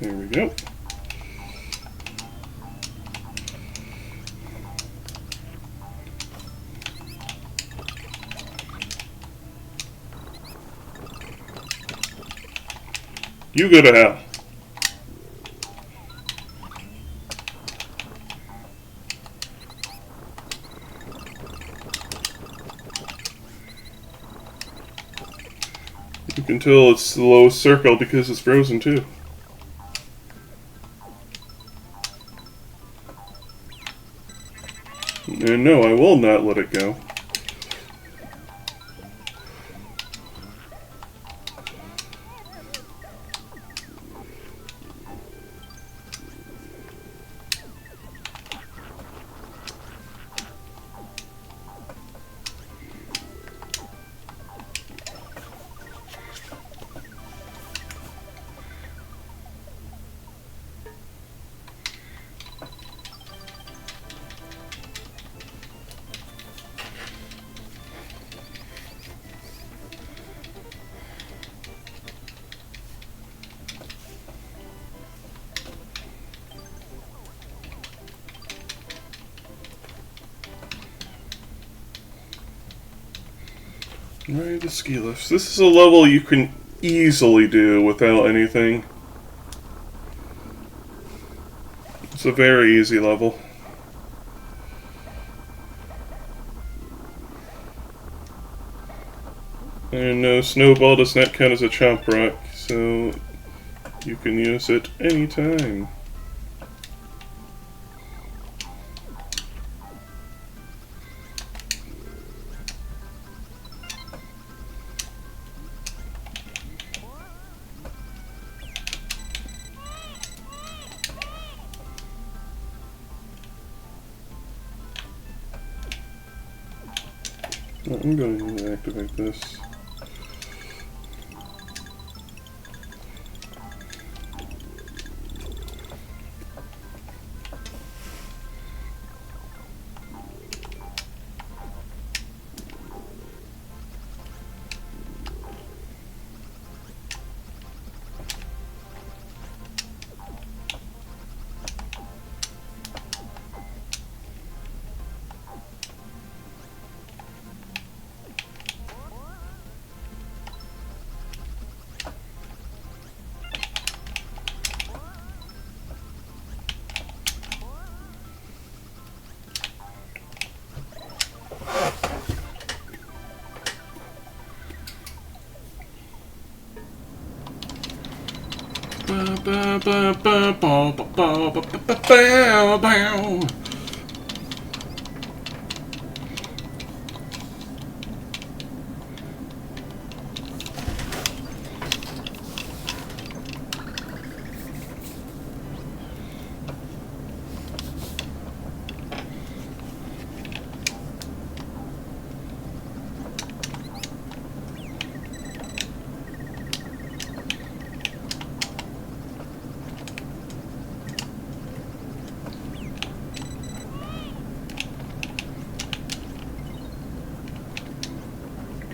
There we go. You go to hell. You can tell it's the low circle because it's frozen too. And no, I will not let it go. Right, the ski lifts. This is a level you can easily do without anything. It's a very easy level. And no, Snowball does not count as a Chomp Rock, so you can use it anytime. I'm going to activate this.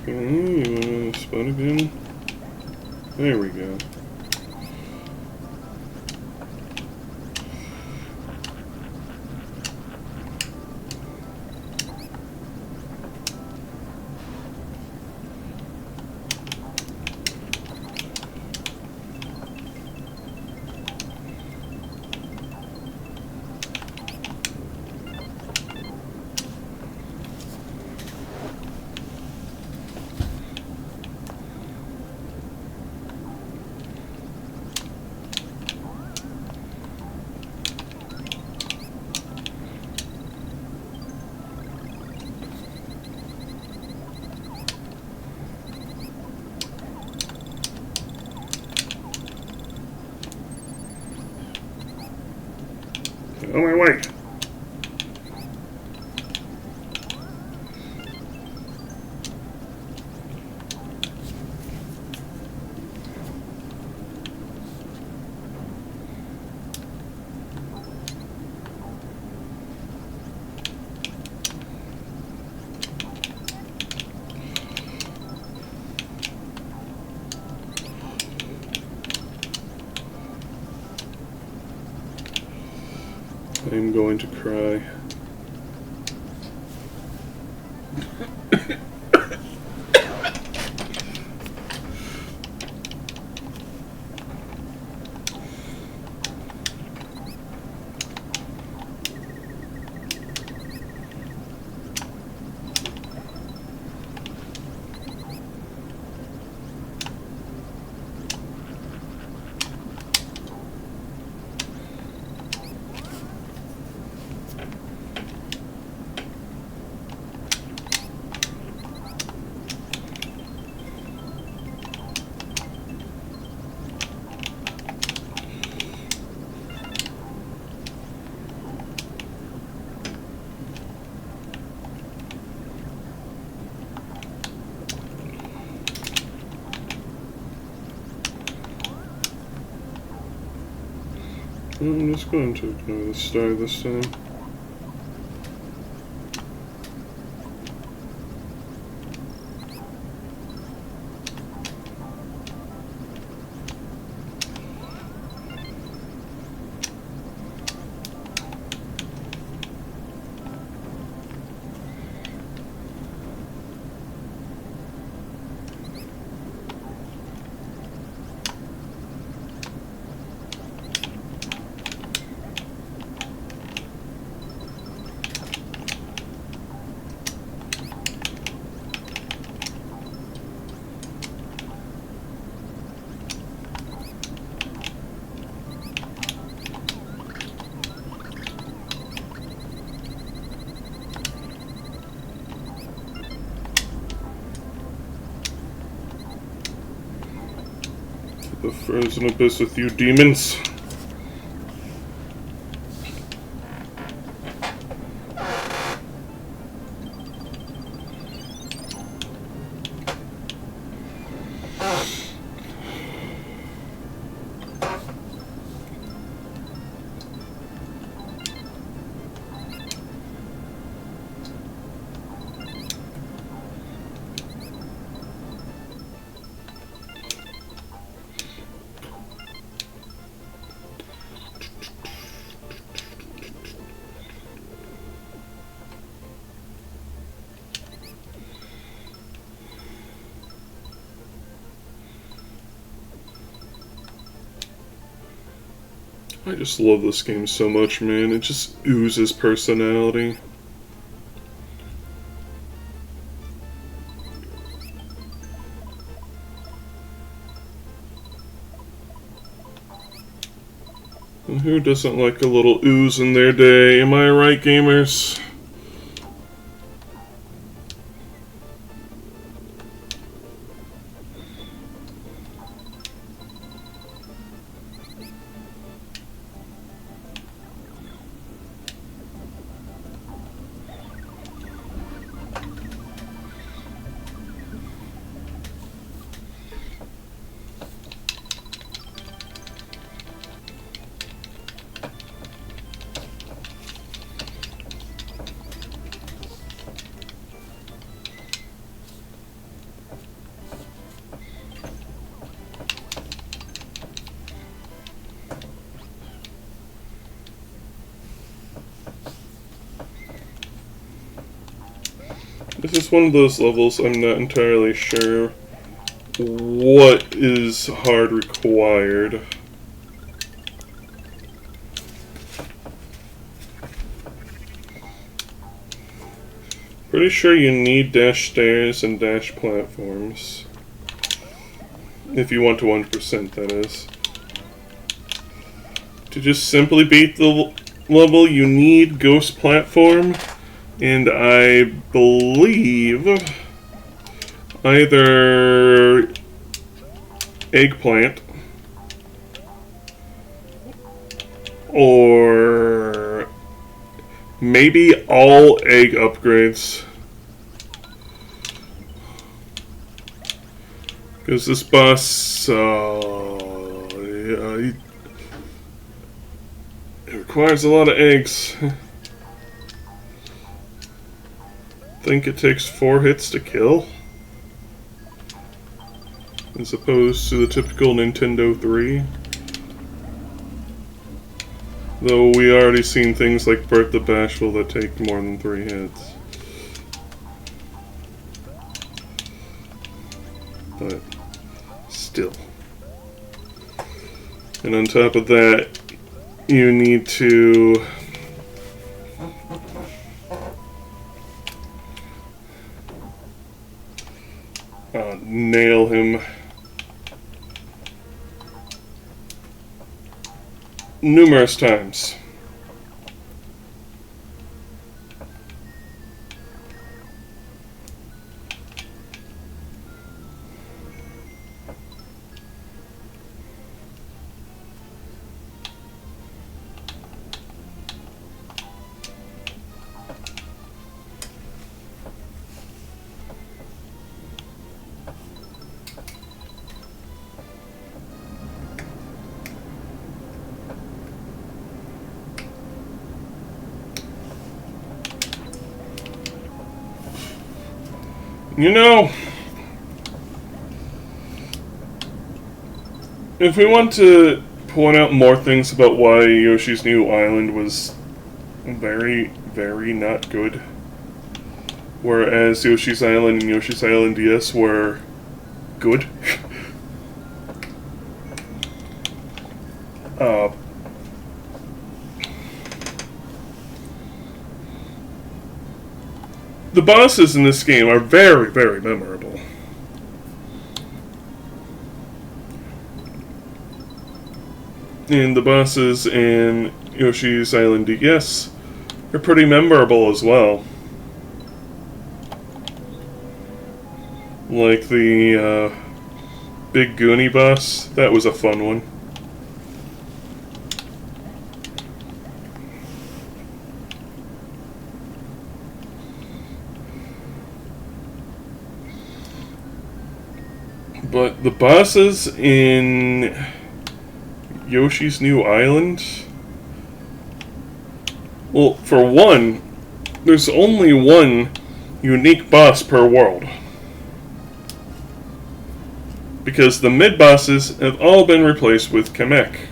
Okay, you wanna spot again? There we go. On my way. I'm going to cry. I'm just going to ignore the star this time. The frozen abyss with you demons. I just love this game so much, man. It just oozes personality. And who doesn't like a little ooze in their day? Am I right, gamers? This is one of those levels I'm not entirely sure what is hard required. Pretty sure you need dash stairs and dash platforms. If you want to 1%, that is. To just simply beat the level, you need ghost platform. And I believe either eggplant or maybe all egg upgrades. Because this boss, it requires a lot of eggs. I think it takes 4 hits to kill, as opposed to the typical Nintendo 3. Though we already seen things like Bert the Bashful that take more than 3 hits. But still. And on top of that, you need to nail him numerous times. You know, if we want to point out more things about why Yoshi's New Island was very, very not good, whereas Yoshi's Island and Yoshi's Island DS were good, the bosses in this game are very, very memorable. And the bosses in Yoshi's Island DS are pretty memorable as well. Like the Big Goonie boss, that was a fun one. But the bosses in Yoshi's New Island, well, for one, there's only one unique boss per world. Because the mid-bosses have all been replaced with Kamek.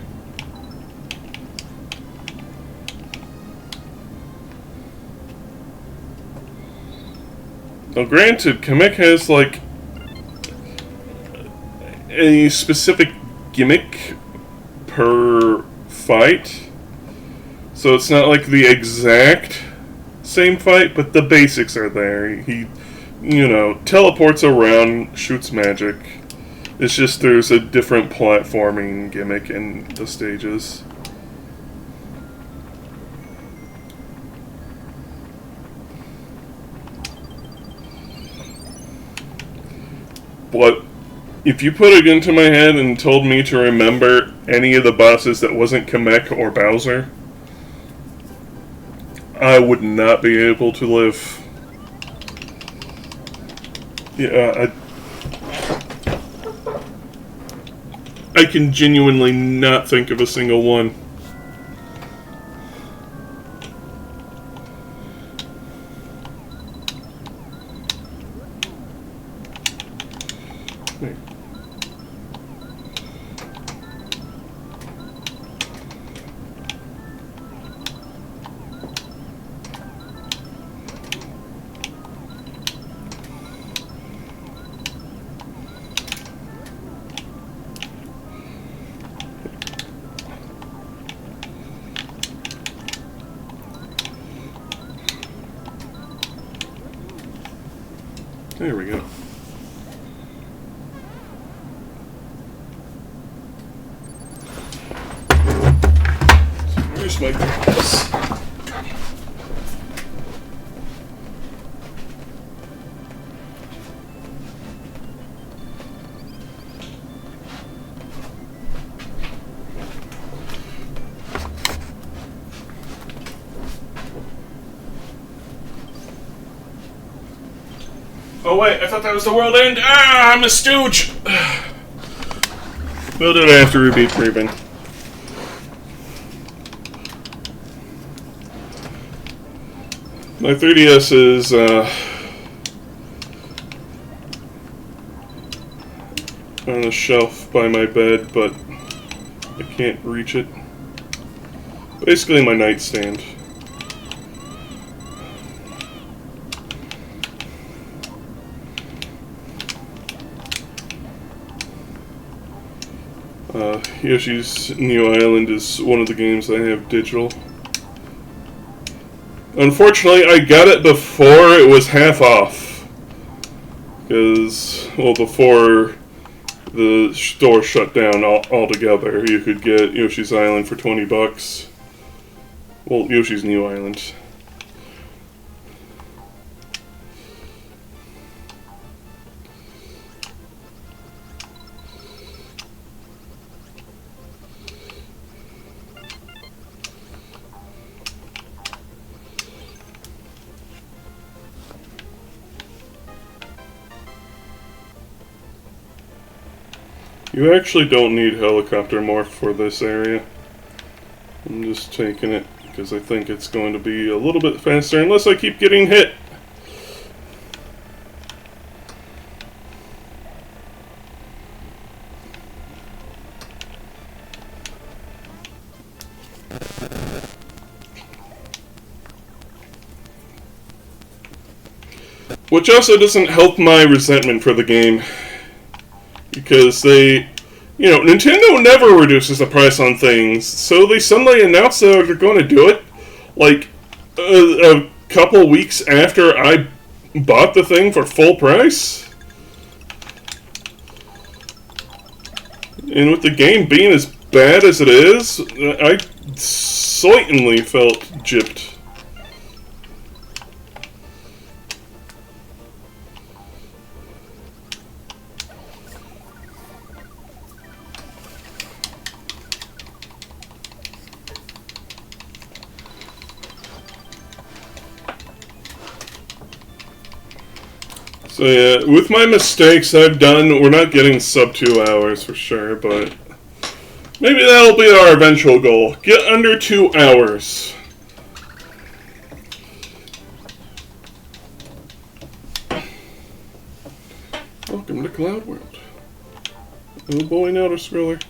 Now granted, Kamek has like a specific gimmick per fight, so it's not like the exact same fight, but the basics are there. He, you know, teleports around, shoots magic. It's just there's a different platforming gimmick in the stages. But if you put it into my head and told me to remember any of the bosses that wasn't Kamek or Bowser, I would not be able to live. Yeah, I can genuinely not think of a single one. There we go. Where's my glass? Oh wait, I thought that was the world end. Ah, I'm a stooge. Well, did I have to repeat Reuben? My 3DS is on the shelf by my bed, but I can't reach it. Basically my nightstand. Yoshi's New Island is one of the games I have digital. Unfortunately, I got it before it was half off. Because, well, before the store shut down altogether, you could get Yoshi's Island for $20. Well, Yoshi's New Island. You actually don't need helicopter morph for this area. I'm just taking it because I think it's going to be a little bit faster unless I keep getting hit. Which also doesn't help my resentment for the game. Because they, you know, Nintendo never reduces the price on things, so they suddenly announce that they're going to do it, like, a couple weeks after I bought the thing for full price. And with the game being as bad as it is, I certainly felt gypped. So yeah, with my mistakes I've done, we're not getting sub 2 hours for sure, but maybe that'll be our eventual goal. Get under 2 hours. Welcome to Cloud World. Oh boy, now to scroller.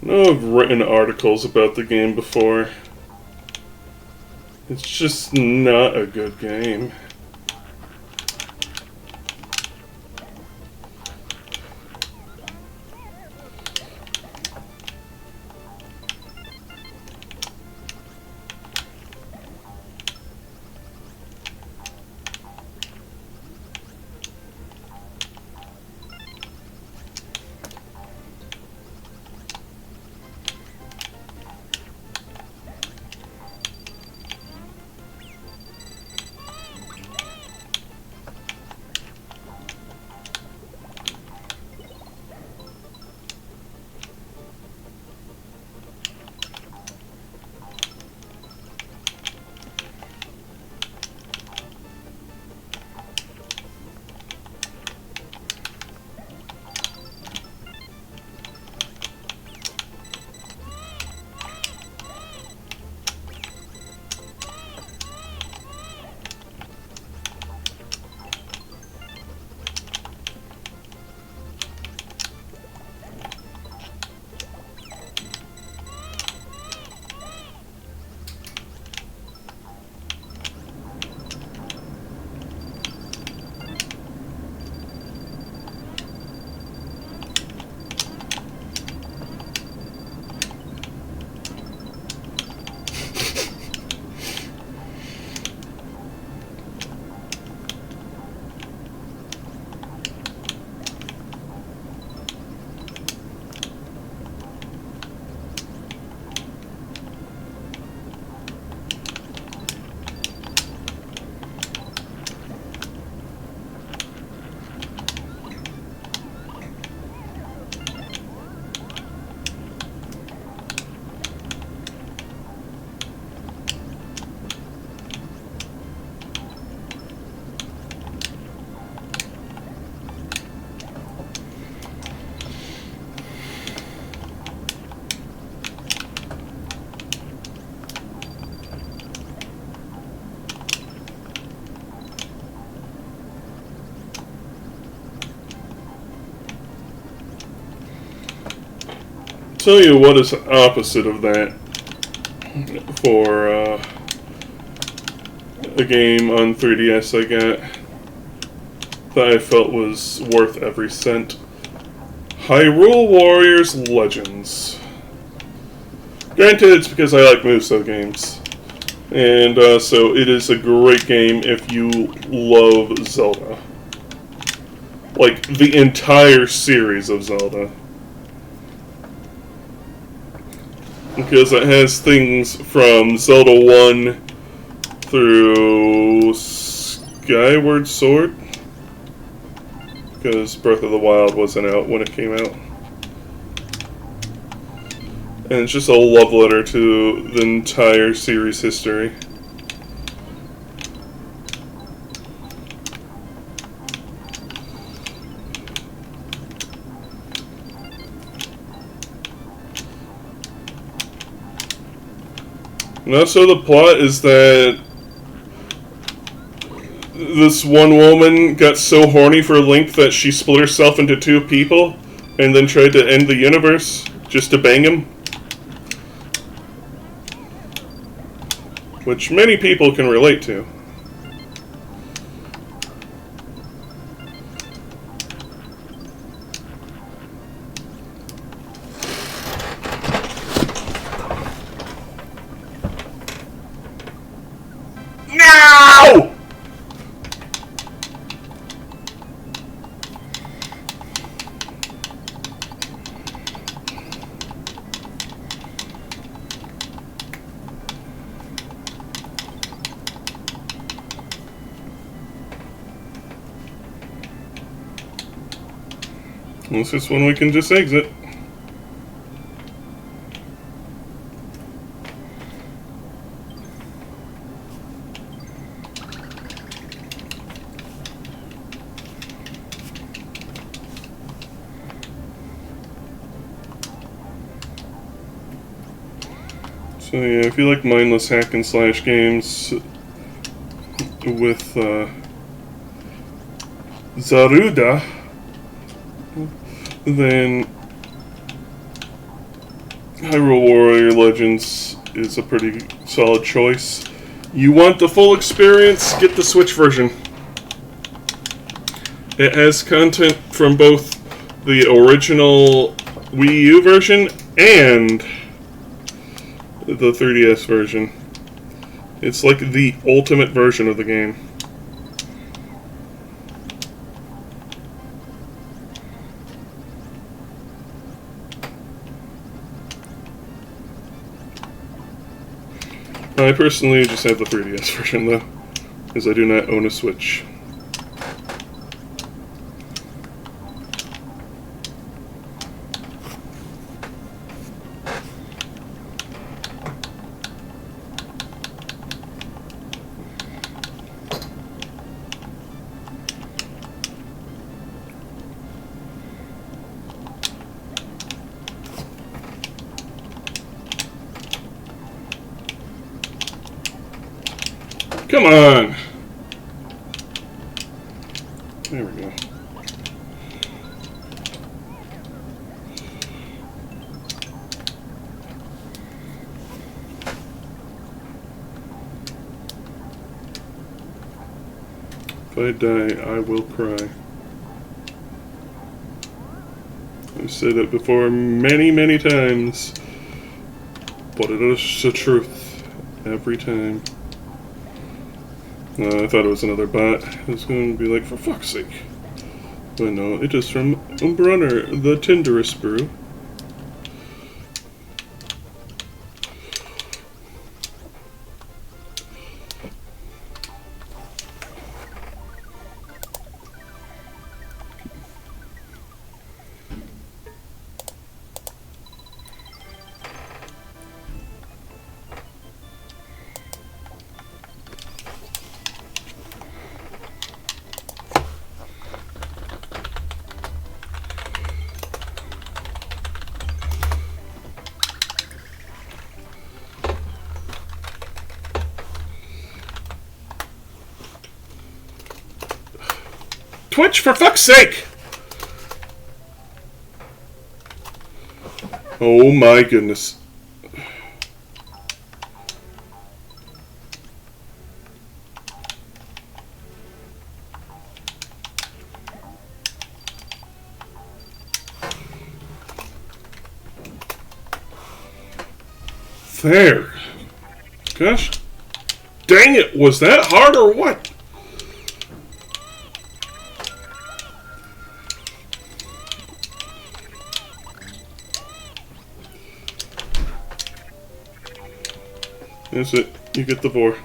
I know I've written articles about the game before. It's just not a good game. tell you what is opposite of that for a game on 3DS I got that I felt was worth every cent. Hyrule Warriors Legends. Granted, it's because I like Muso games. And so it is a great game if you love Zelda. Like, the entire series of Zelda. Because it has things from Zelda 1 through Skyward Sword. Because Breath of the Wild wasn't out when it came out. And it's just a love letter to the entire series history. And also the plot is that this one woman got so horny for Link that she split herself into two people and then tried to end the universe just to bang him. Which many people can relate to. No! This is when we can just exit. So yeah, if you like mindless hack and slash games with Zaruda, then Hyrule Warrior Legends is a pretty solid choice. You want the full experience? Get the Switch version. It has content from both the original Wii U version and the 3DS version. It's like the ultimate version of the game. I personally just have the 3DS version though, as I do not own a Switch. Come on! There we go. If I die, I will cry. I've said it before many, many times, but it is the truth every time. I thought it was another bot. I was going to be like, for fuck's sake. But no, it is from Brunner, the Tinderous Brew. Twitch, for fuck's sake! Oh my goodness. There. Gosh. Dang it. Was that hard or what? That's it. You get the 4.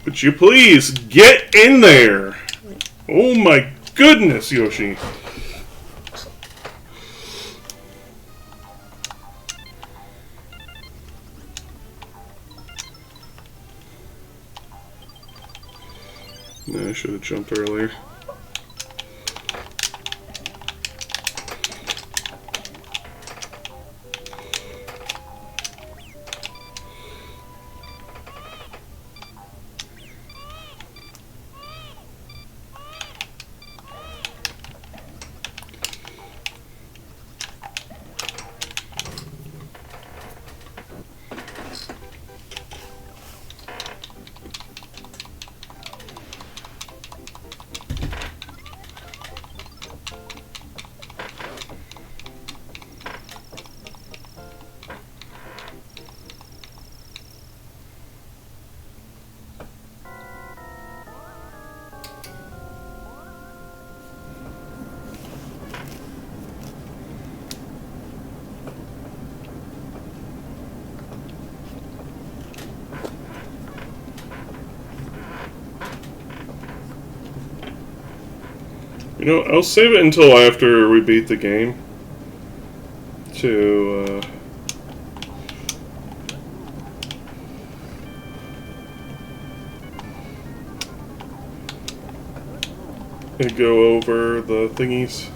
Would you please get in there? Oh my goodness, Yoshi. No, I should have jumped earlier. You know, I'll save it until after we beat the game to go over the thingies.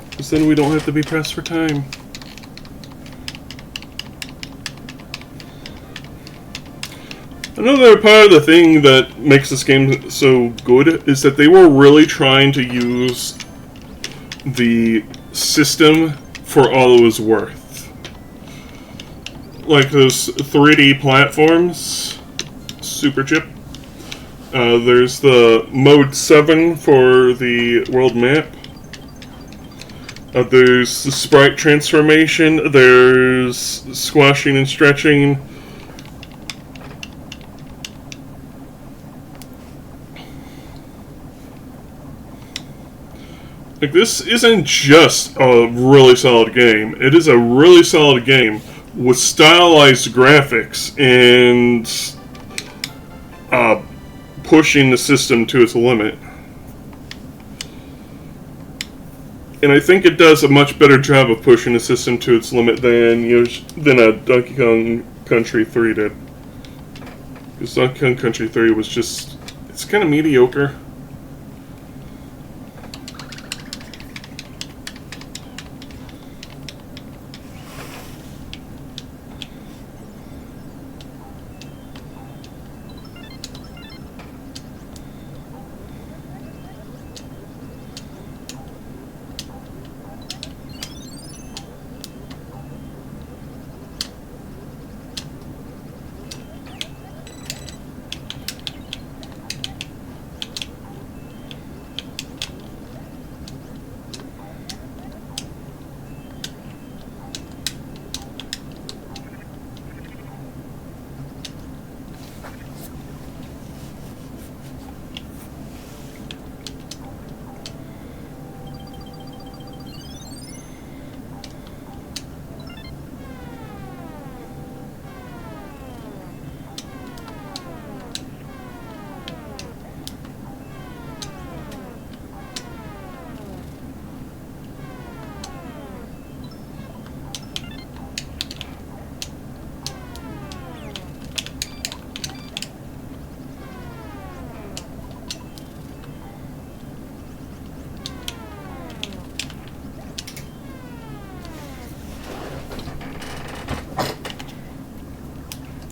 Because then we don't have to be pressed for time. Another part of the thing that makes this game so good is that they were really trying to use the system for all it was worth. Like those 3D platforms, Super Chip. There's the Mode 7 for the world map. There's the sprite transformation. There's squashing and stretching. Like, this isn't just a really solid game. It is a really solid game with stylized graphics and pushing the system to its limit. And I think it does a much better job of pushing the system to its limit than a Donkey Kong Country 3 did. Because Donkey Kong Country 3 was just... it's kind of mediocre.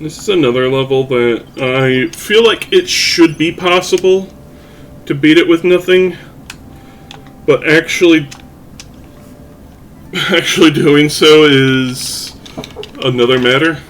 This is another level that I feel like it should be possible to beat it with nothing, but actually doing so is another matter.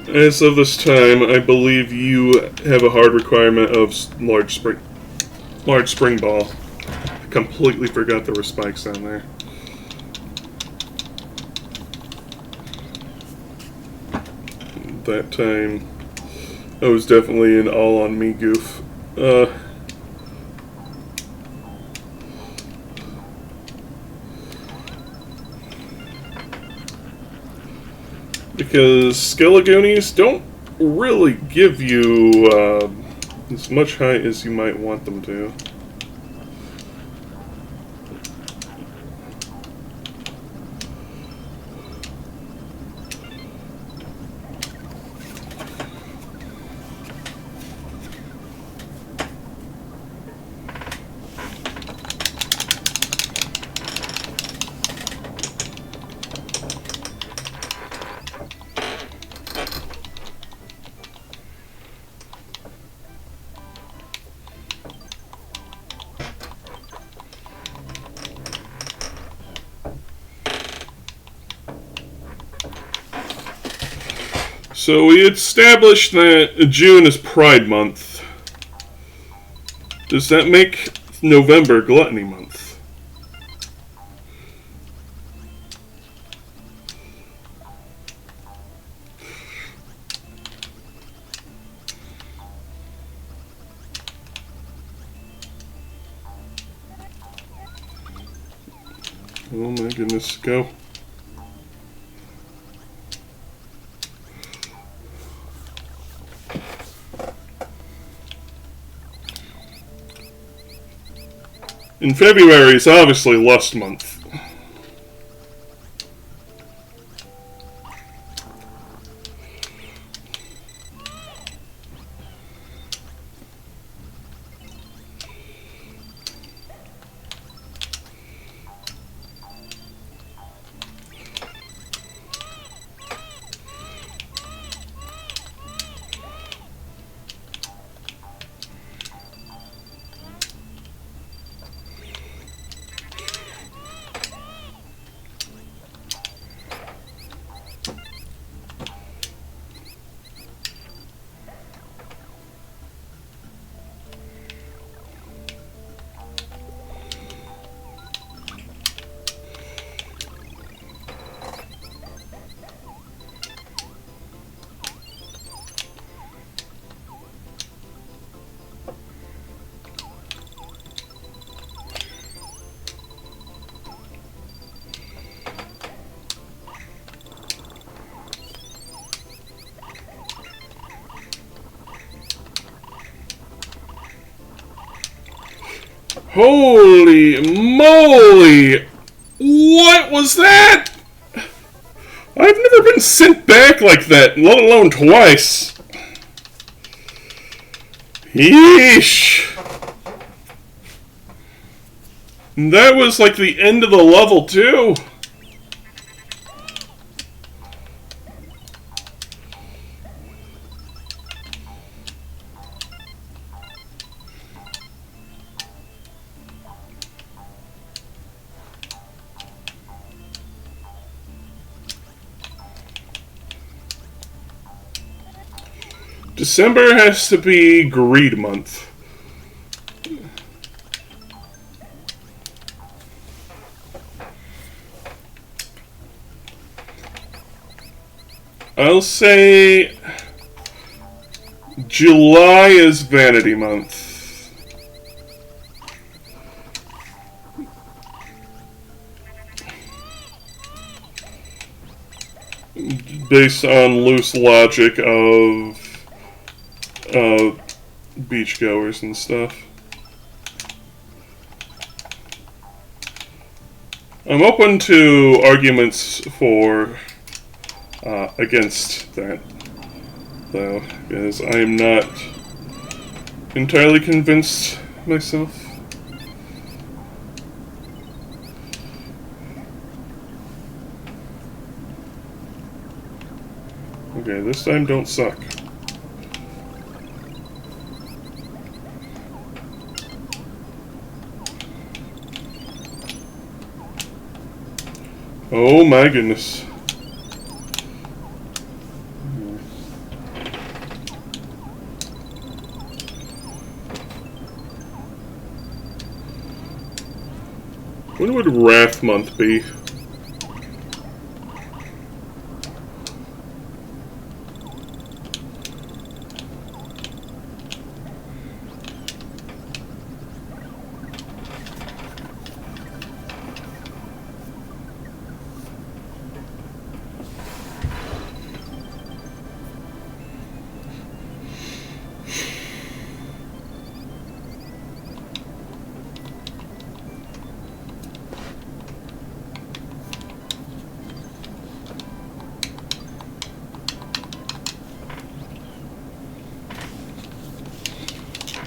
As of this time, I believe you have a hard requirement of large spring ball. I completely forgot there were spikes down there. That time, I was definitely an all-on-me goof. Because Skelegoonies don't really give you as much height as you might want them to. So we established that June is Pride Month. Does that make November Gluttony Month? Oh my goodness, go. In February is obviously Lust Month. Holy moly! What was that? I've never been sent back like that, let alone twice. Yeesh. And that was like the end of the level, too. December has to be Greed Month. I'll say July is Vanity Month. Based on loose logic of beachgoers and stuff. I'm open to arguments for against that, though, because I am not entirely convinced myself. Okay, this time don't suck. Oh my goodness. When would Wrath Month be?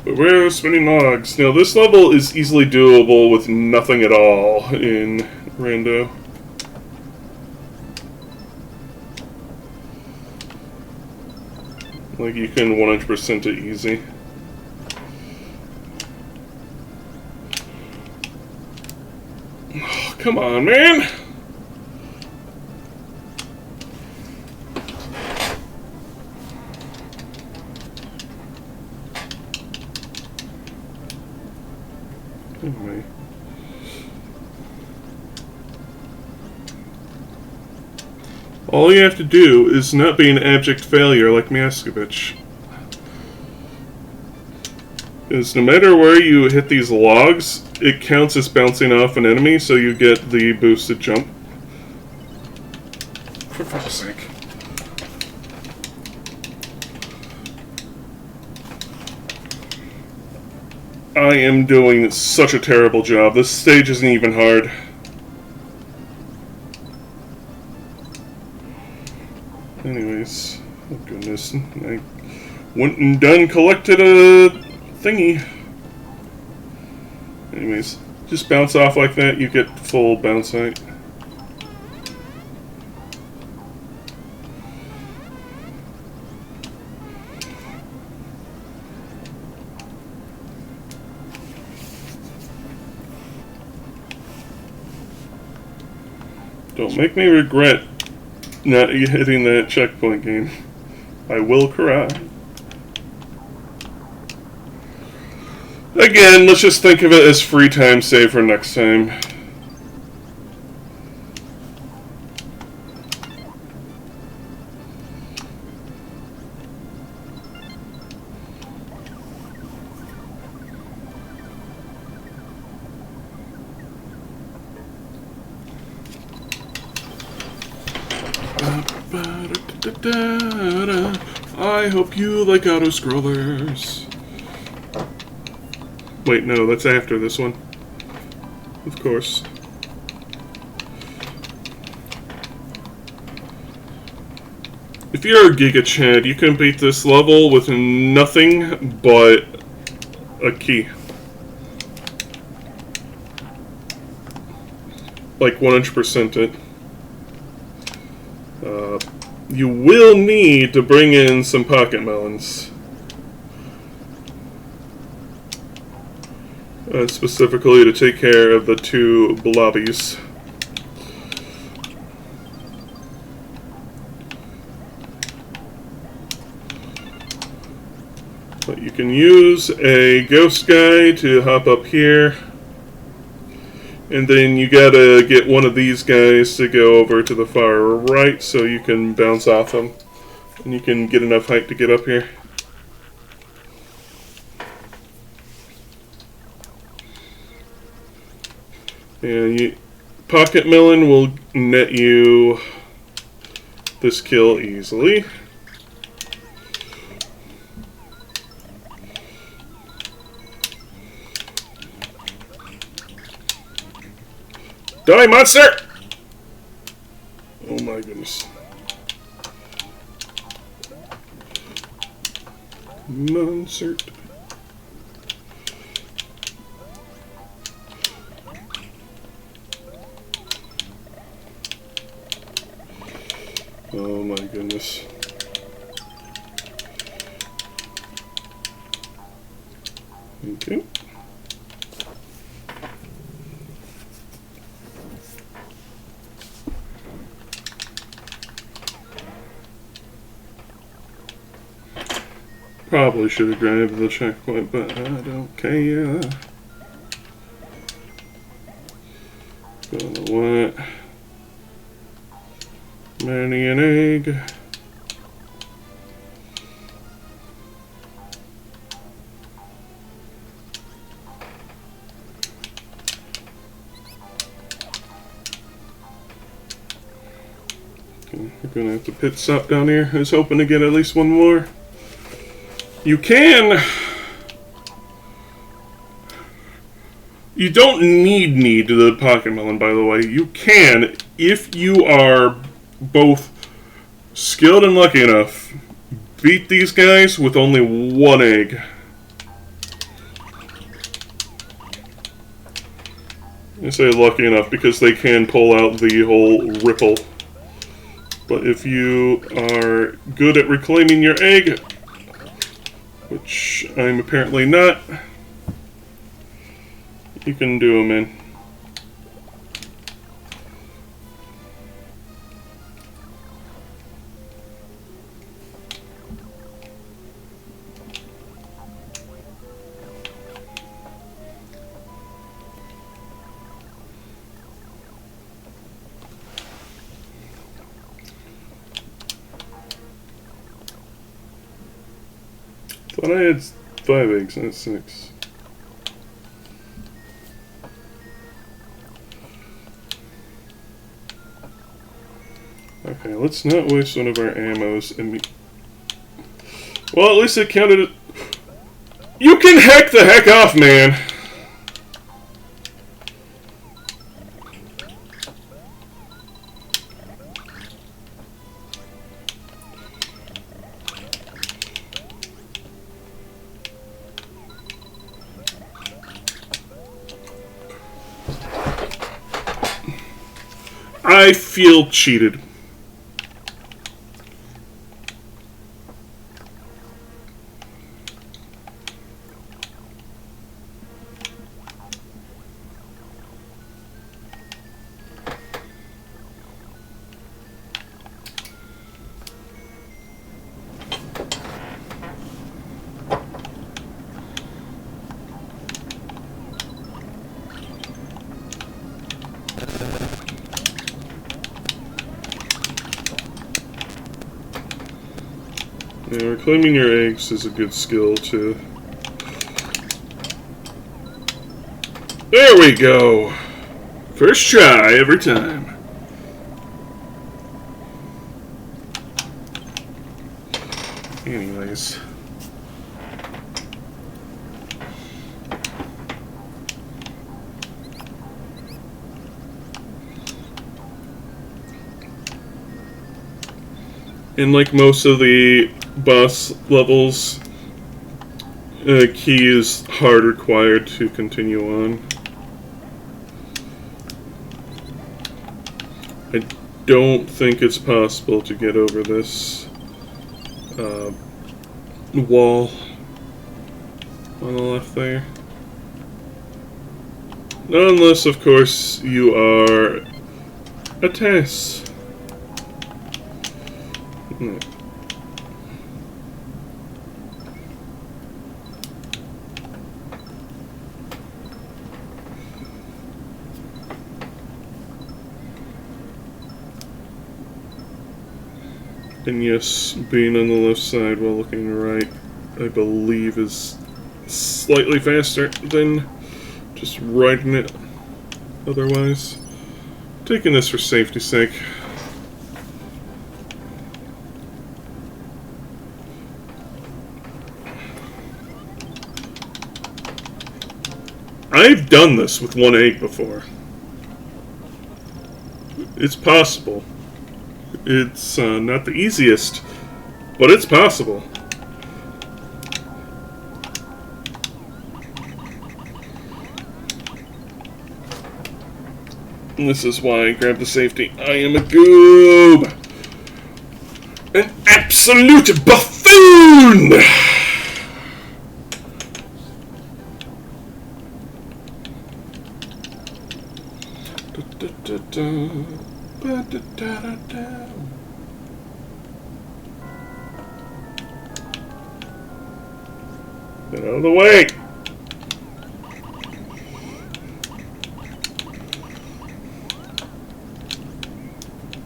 But we're spinning logs. Now this level is easily doable with nothing at all in Rando. Like you can 100% it easy. Oh, come on, man! Anyway. All you have to do is not be an abject failure like Miaskovich. Is no matter where you hit these logs, it counts as bouncing off an enemy, so you get the boosted jump. For fuck's sake. I am doing such a terrible job. This stage isn't even hard. Anyways, oh goodness, I went and done collected a thingy. Anyways, just bounce off like that, you get full bounce height. Don't make me regret not hitting that checkpoint game. I will cry. Again, let's just think of it as free time save for next time. I hope you like auto-scrollers. Wait, no, that's after this one. Of course. If you're a Giga Chad, you can beat this level with nothing but a key. Like 100% it. You will need to bring in some pocket melons. Specifically to take care of the two blobbies. But you can use a ghost guy to hop up here. And then you gotta get one of these guys to go over to the far right so you can bounce off them. And you can get enough height to get up here. And Pocket Melon will net you this kill easily. Die, monster! Oh my goodness. Monster. Oh my goodness. Okay. Probably should have grabbed the checkpoint, but I don't care. Gonna what? Many an egg. Okay, we're gonna have to pit stop down here. I was hoping to get at least one more. You can. You don't need the pocket melon, by the way. You can, if you are both skilled and lucky enough, beat these guys with only one egg. I say lucky enough because they can pull out the whole ripple. But if you are good at reclaiming your egg, which I'm apparently not, you can do them in. Thought I had 5 eggs, not 6. Okay, let's not waste one of our ammos. Well, at least it counted. You can hack the heck off, man! I feel cheated. Yeah, reclaiming your eggs is a good skill, too. There we go! First try every time. Anyways. And like most of the boss levels, key is hard required to continue on. I don't think it's possible to get over this wall on the left there. Not unless, of course, you are a Tess. And yes, being on the left side while looking right, I believe is slightly faster than just riding it otherwise. Taking this for safety's sake. I've done this with one egg before. It's possible. It's not the easiest, but it's possible. And this is why I grabbed the safety. I am a goob! An absolute buffoon! Get out of the way!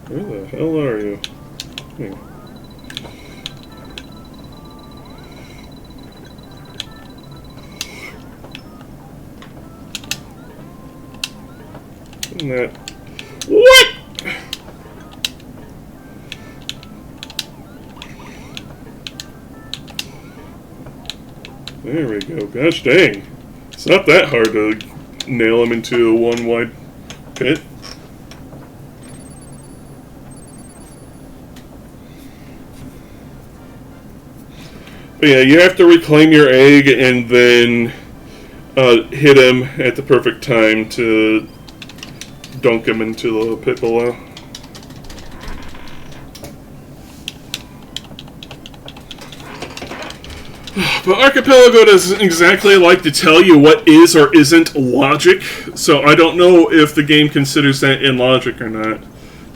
Where the hell are you? Here. Isn't that... What?! There we go. Gosh dang. It's not that hard to nail him into a one wide pit. But yeah, you have to reclaim your egg and then hit him at the perfect time to dunk him into the pit below. But Archipelago doesn't exactly like to tell you what is or isn't logic, so I don't know if the game considers that in logic or not,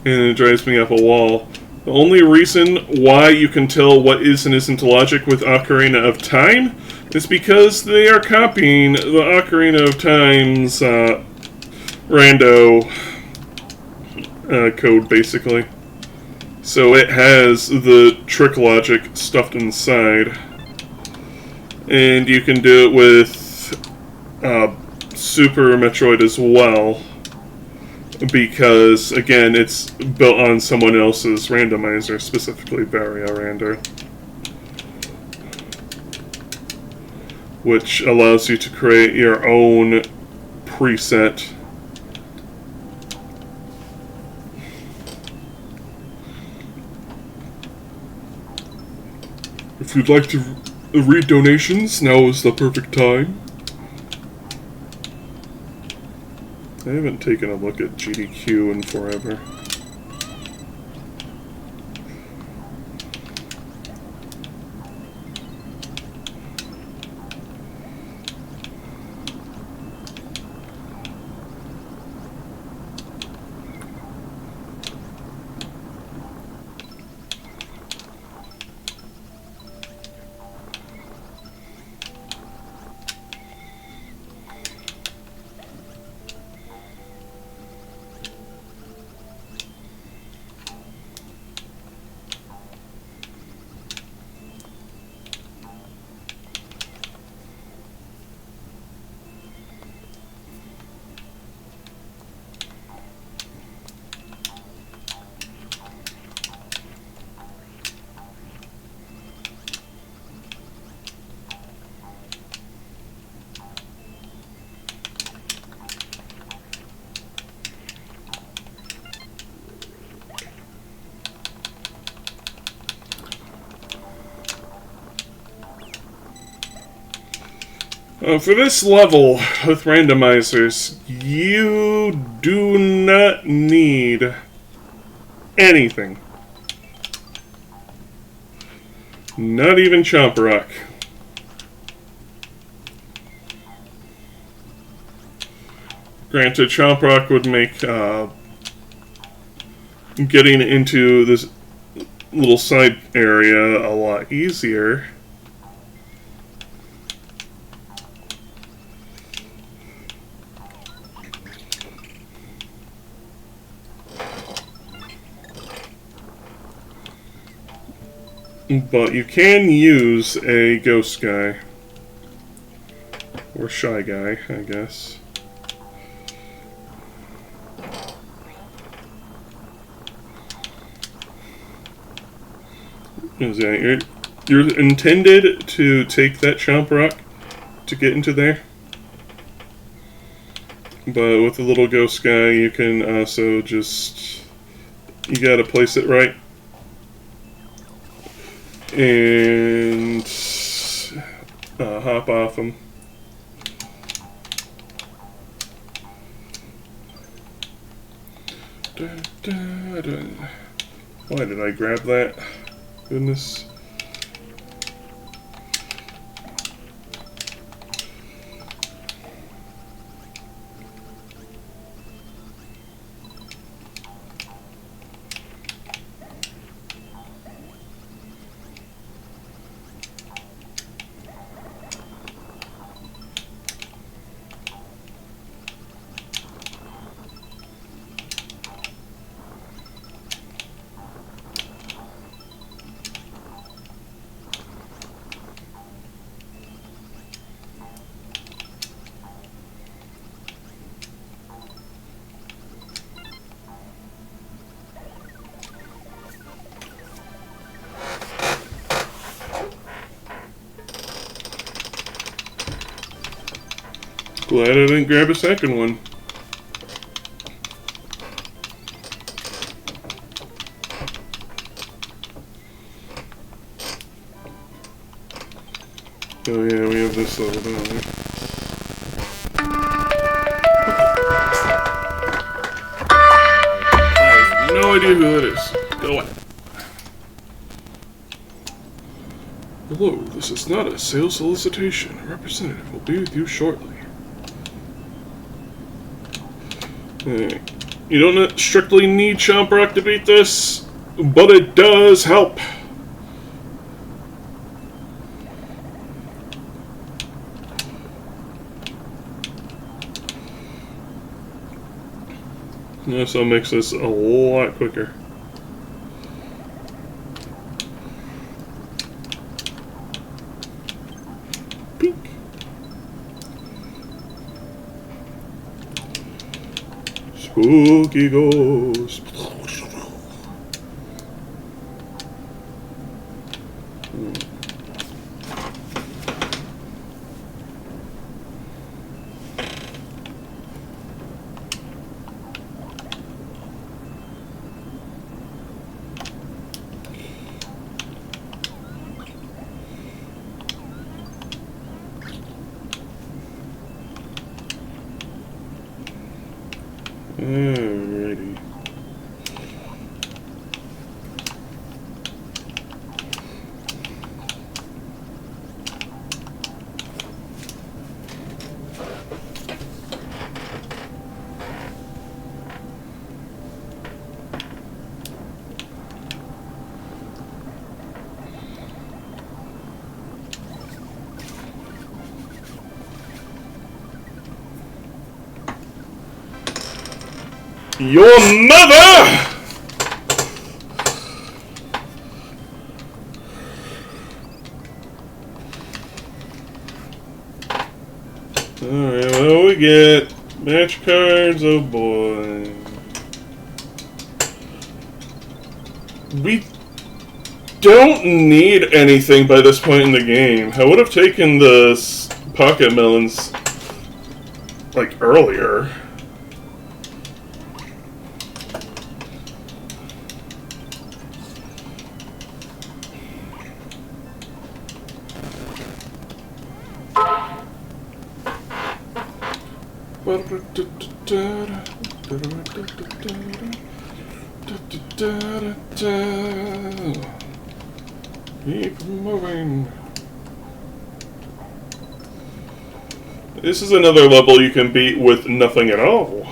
and it drives me up a wall. The only reason why you can tell what is and isn't logic with Ocarina of Time is because they are copying the Ocarina of Time's rando code, basically. So it has the trick logic stuffed inside. And you can do it with Super Metroid as well, because, again, it's built on someone else's randomizer, specifically Variorandor, which allows you to create your own preset. If you'd like to read donations, now is the perfect time. I haven't taken a look at GDQ in forever. For this level with randomizers, you do not need anything. Not even Chomp Rock. Granted, Chomp Rock would make getting into this little side area a lot easier. But you can use a ghost guy. Or shy guy, I guess. Is that you're intended to take that Chomp Rock to get into there? But with the little ghost guy, you can also just... You gotta place it right. And hop off him. Why did I grab that? Goodness. Glad I didn't grab a second one. Oh yeah, we have this level down there. I have no idea who that is. Go away. Hello, this is not a sales solicitation. A representative will be with you shortly. You don't strictly need Chomp Rock to beat this, but it does help. This will make this a lot quicker. Pink. Spooky ghost. Alrighty. Your mother! Alright, what do we get? Match cards, oh boy. We don't need anything by this point in the game. I would have taken the pocket melons, like, earlier. Keep moving. This is another level you can beat with nothing at all.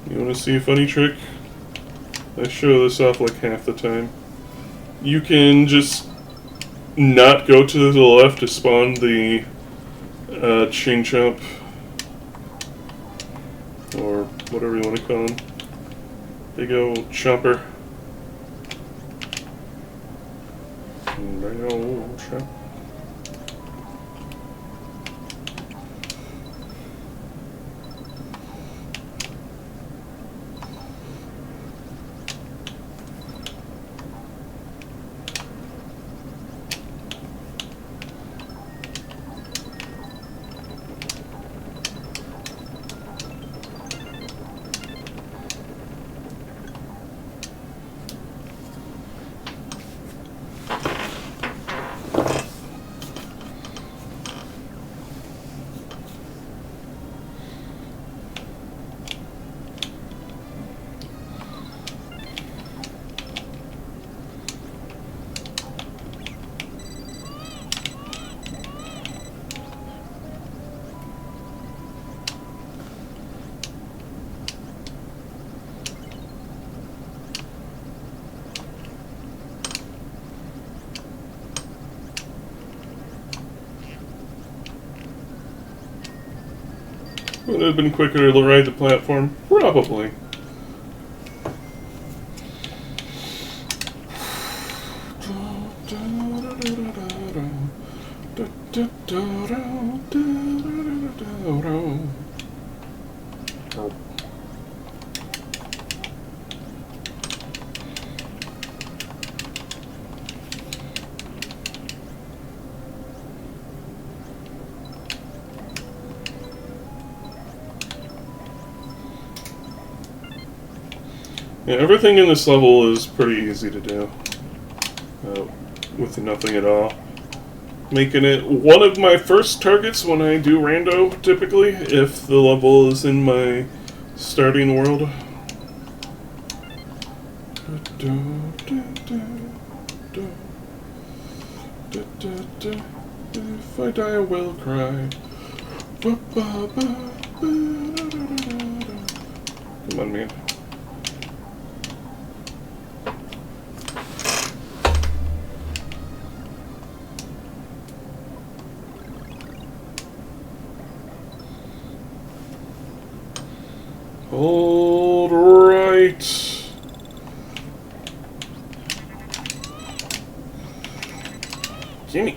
You want to see a funny trick? I show this off like half the time. You can just not go to the left to spawn the chain chomp, or whatever you want to call him. Big ol' chomper. Big ol' chomp. Would it have been quicker to ride the platform? Probably. Yeah, everything in this level is pretty easy to do, with nothing at all. Making it one of my first targets when I do rando, typically, if the level is in my starting world. If I die, I will cry. Come on, man. Hold right. Gimme.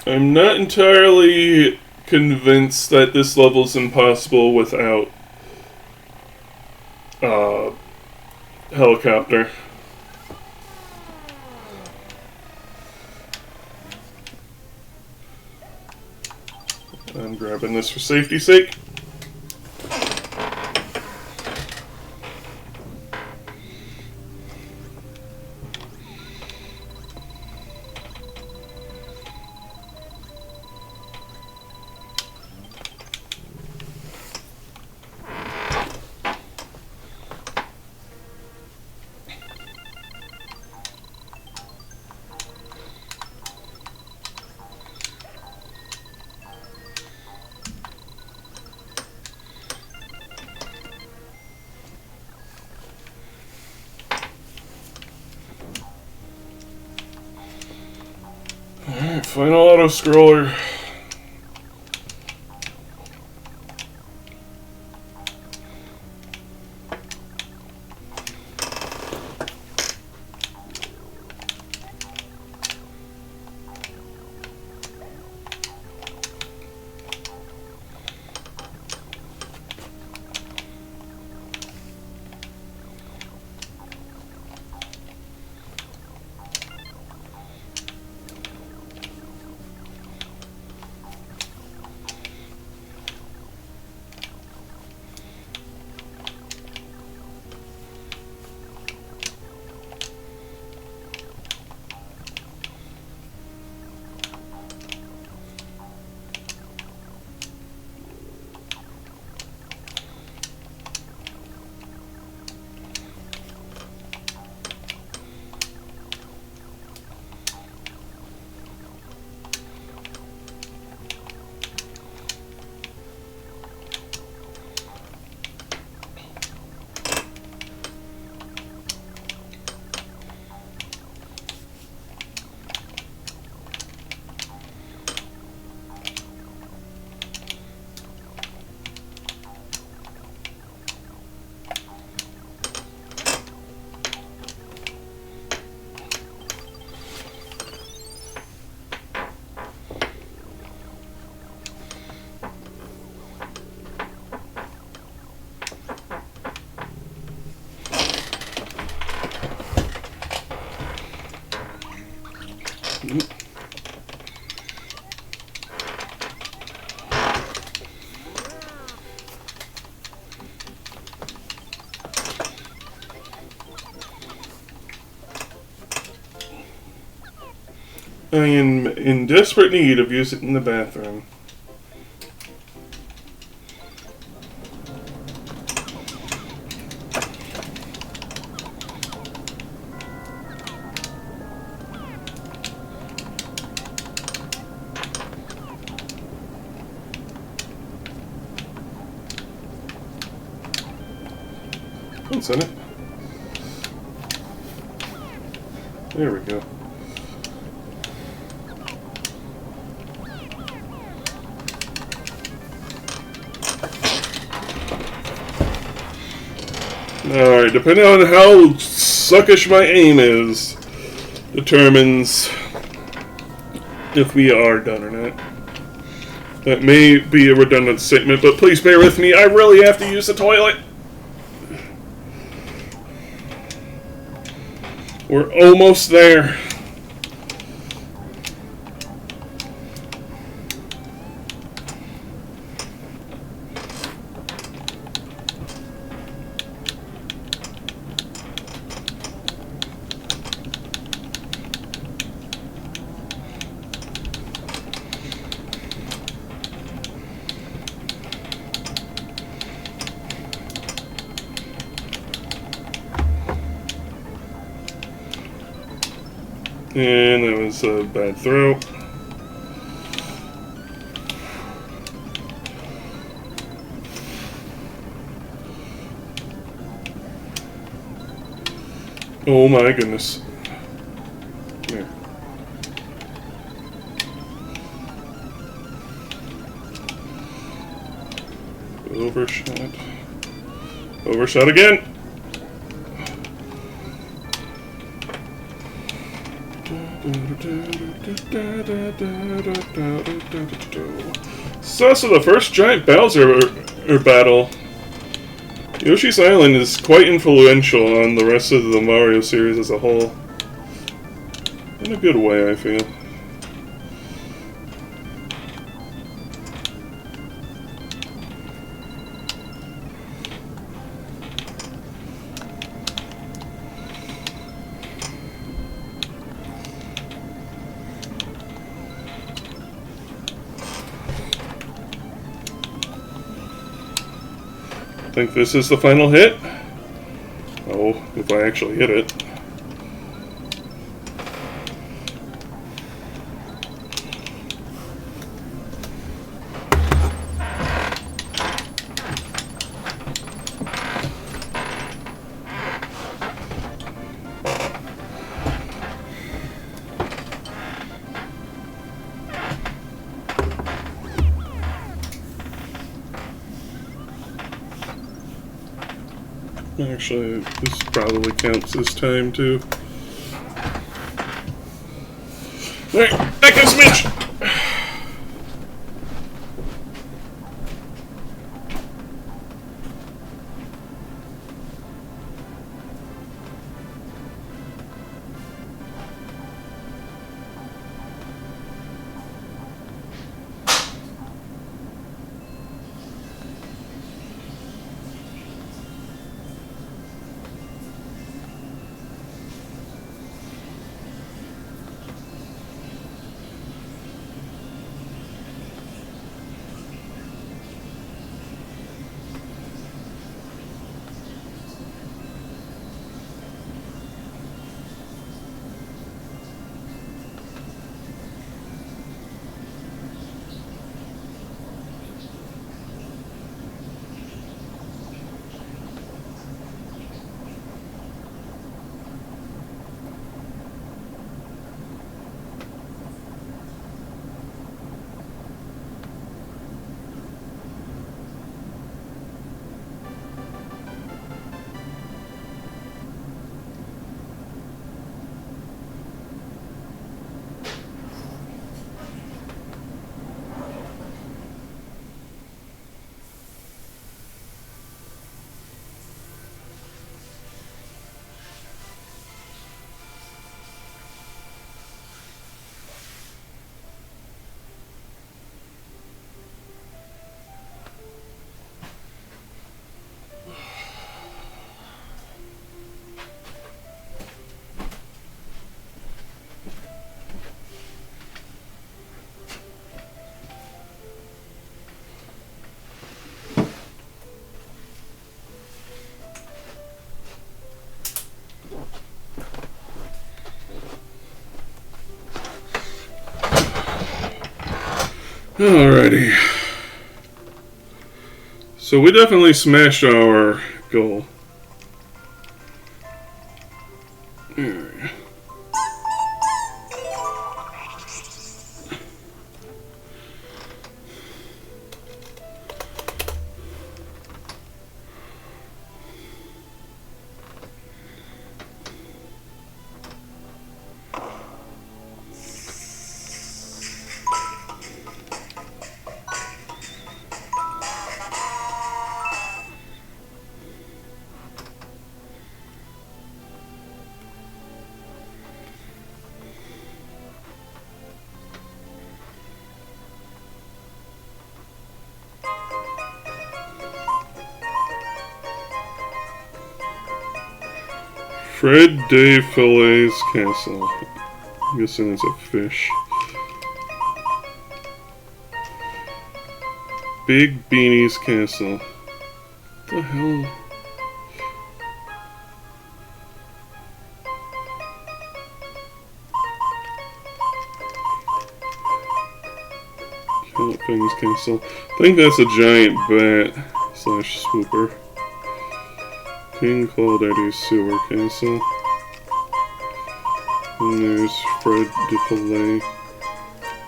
I'm not entirely convinced that this level's impossible without helicopter. I'm grabbing this for safety's sake. Alright, final auto-scroller. I am in desperate need of using the bathroom. What's in it? There we go. Alright, depending on how suckish my aim is, determines if we are done or not. That may be a redundant statement, but please bear with me. I really have to use the toilet. We're almost there. And that was a bad throw. Oh my goodness. Here. Overshot. Overshot again. So the first giant Bowser battle. Yoshi's Island is quite influential on the rest of the Mario series as a whole. In a good way, I feel. I think this is the final hit. Oh, if I actually hit it. Actually, this probably counts this time too. Alright, back to Smash! Alrighty. So we definitely smashed our goal. Alright. Fred de Fillet's castle. I'm guessing it's a fish. Big Beanie's castle. What the hell? Count Fing's castle. I think that's a giant bat slash swooper. King Claudetti's sewer castle. And there's Fred de Fillet.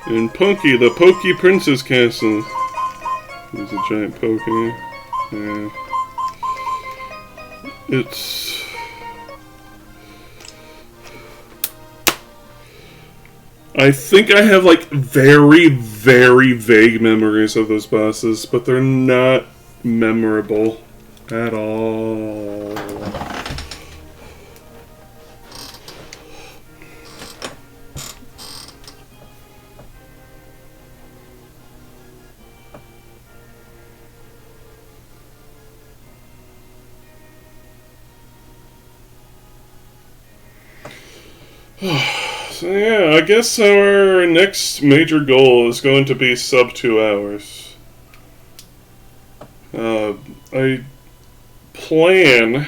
And Punky, the Pokey Princess castle. There's a giant Pokey. Yeah. It's... I think I have like very, very vague memories of those bosses, but they're not memorable at all. So yeah, I guess our next major goal is going to be sub 2 hours. I plan,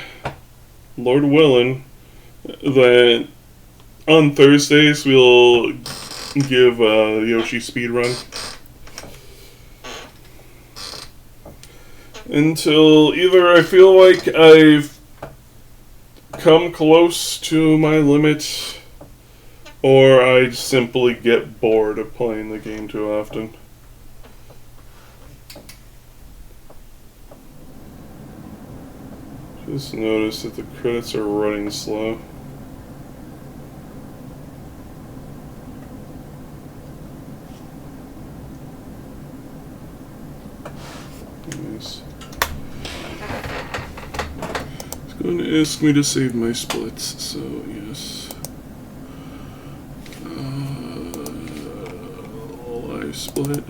Lord willing, that on Thursdays we'll give Yoshi speedrun. Until either I feel like I've come close to my limit, or I simply get bored of playing the game too often. Just noticed that the credits are running slow. Nice. It's going to ask me to save my splits, so yes. Live split.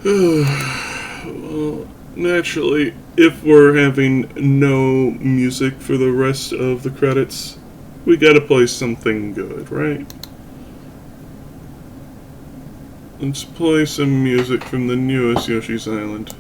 Well, naturally, if we're having no music for the rest of the credits, we gotta play something good, right? Let's play some music from the newest Yoshi's Island.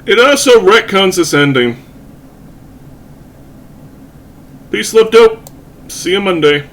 It also retcons this ending. Peace, love, dope. See you Monday.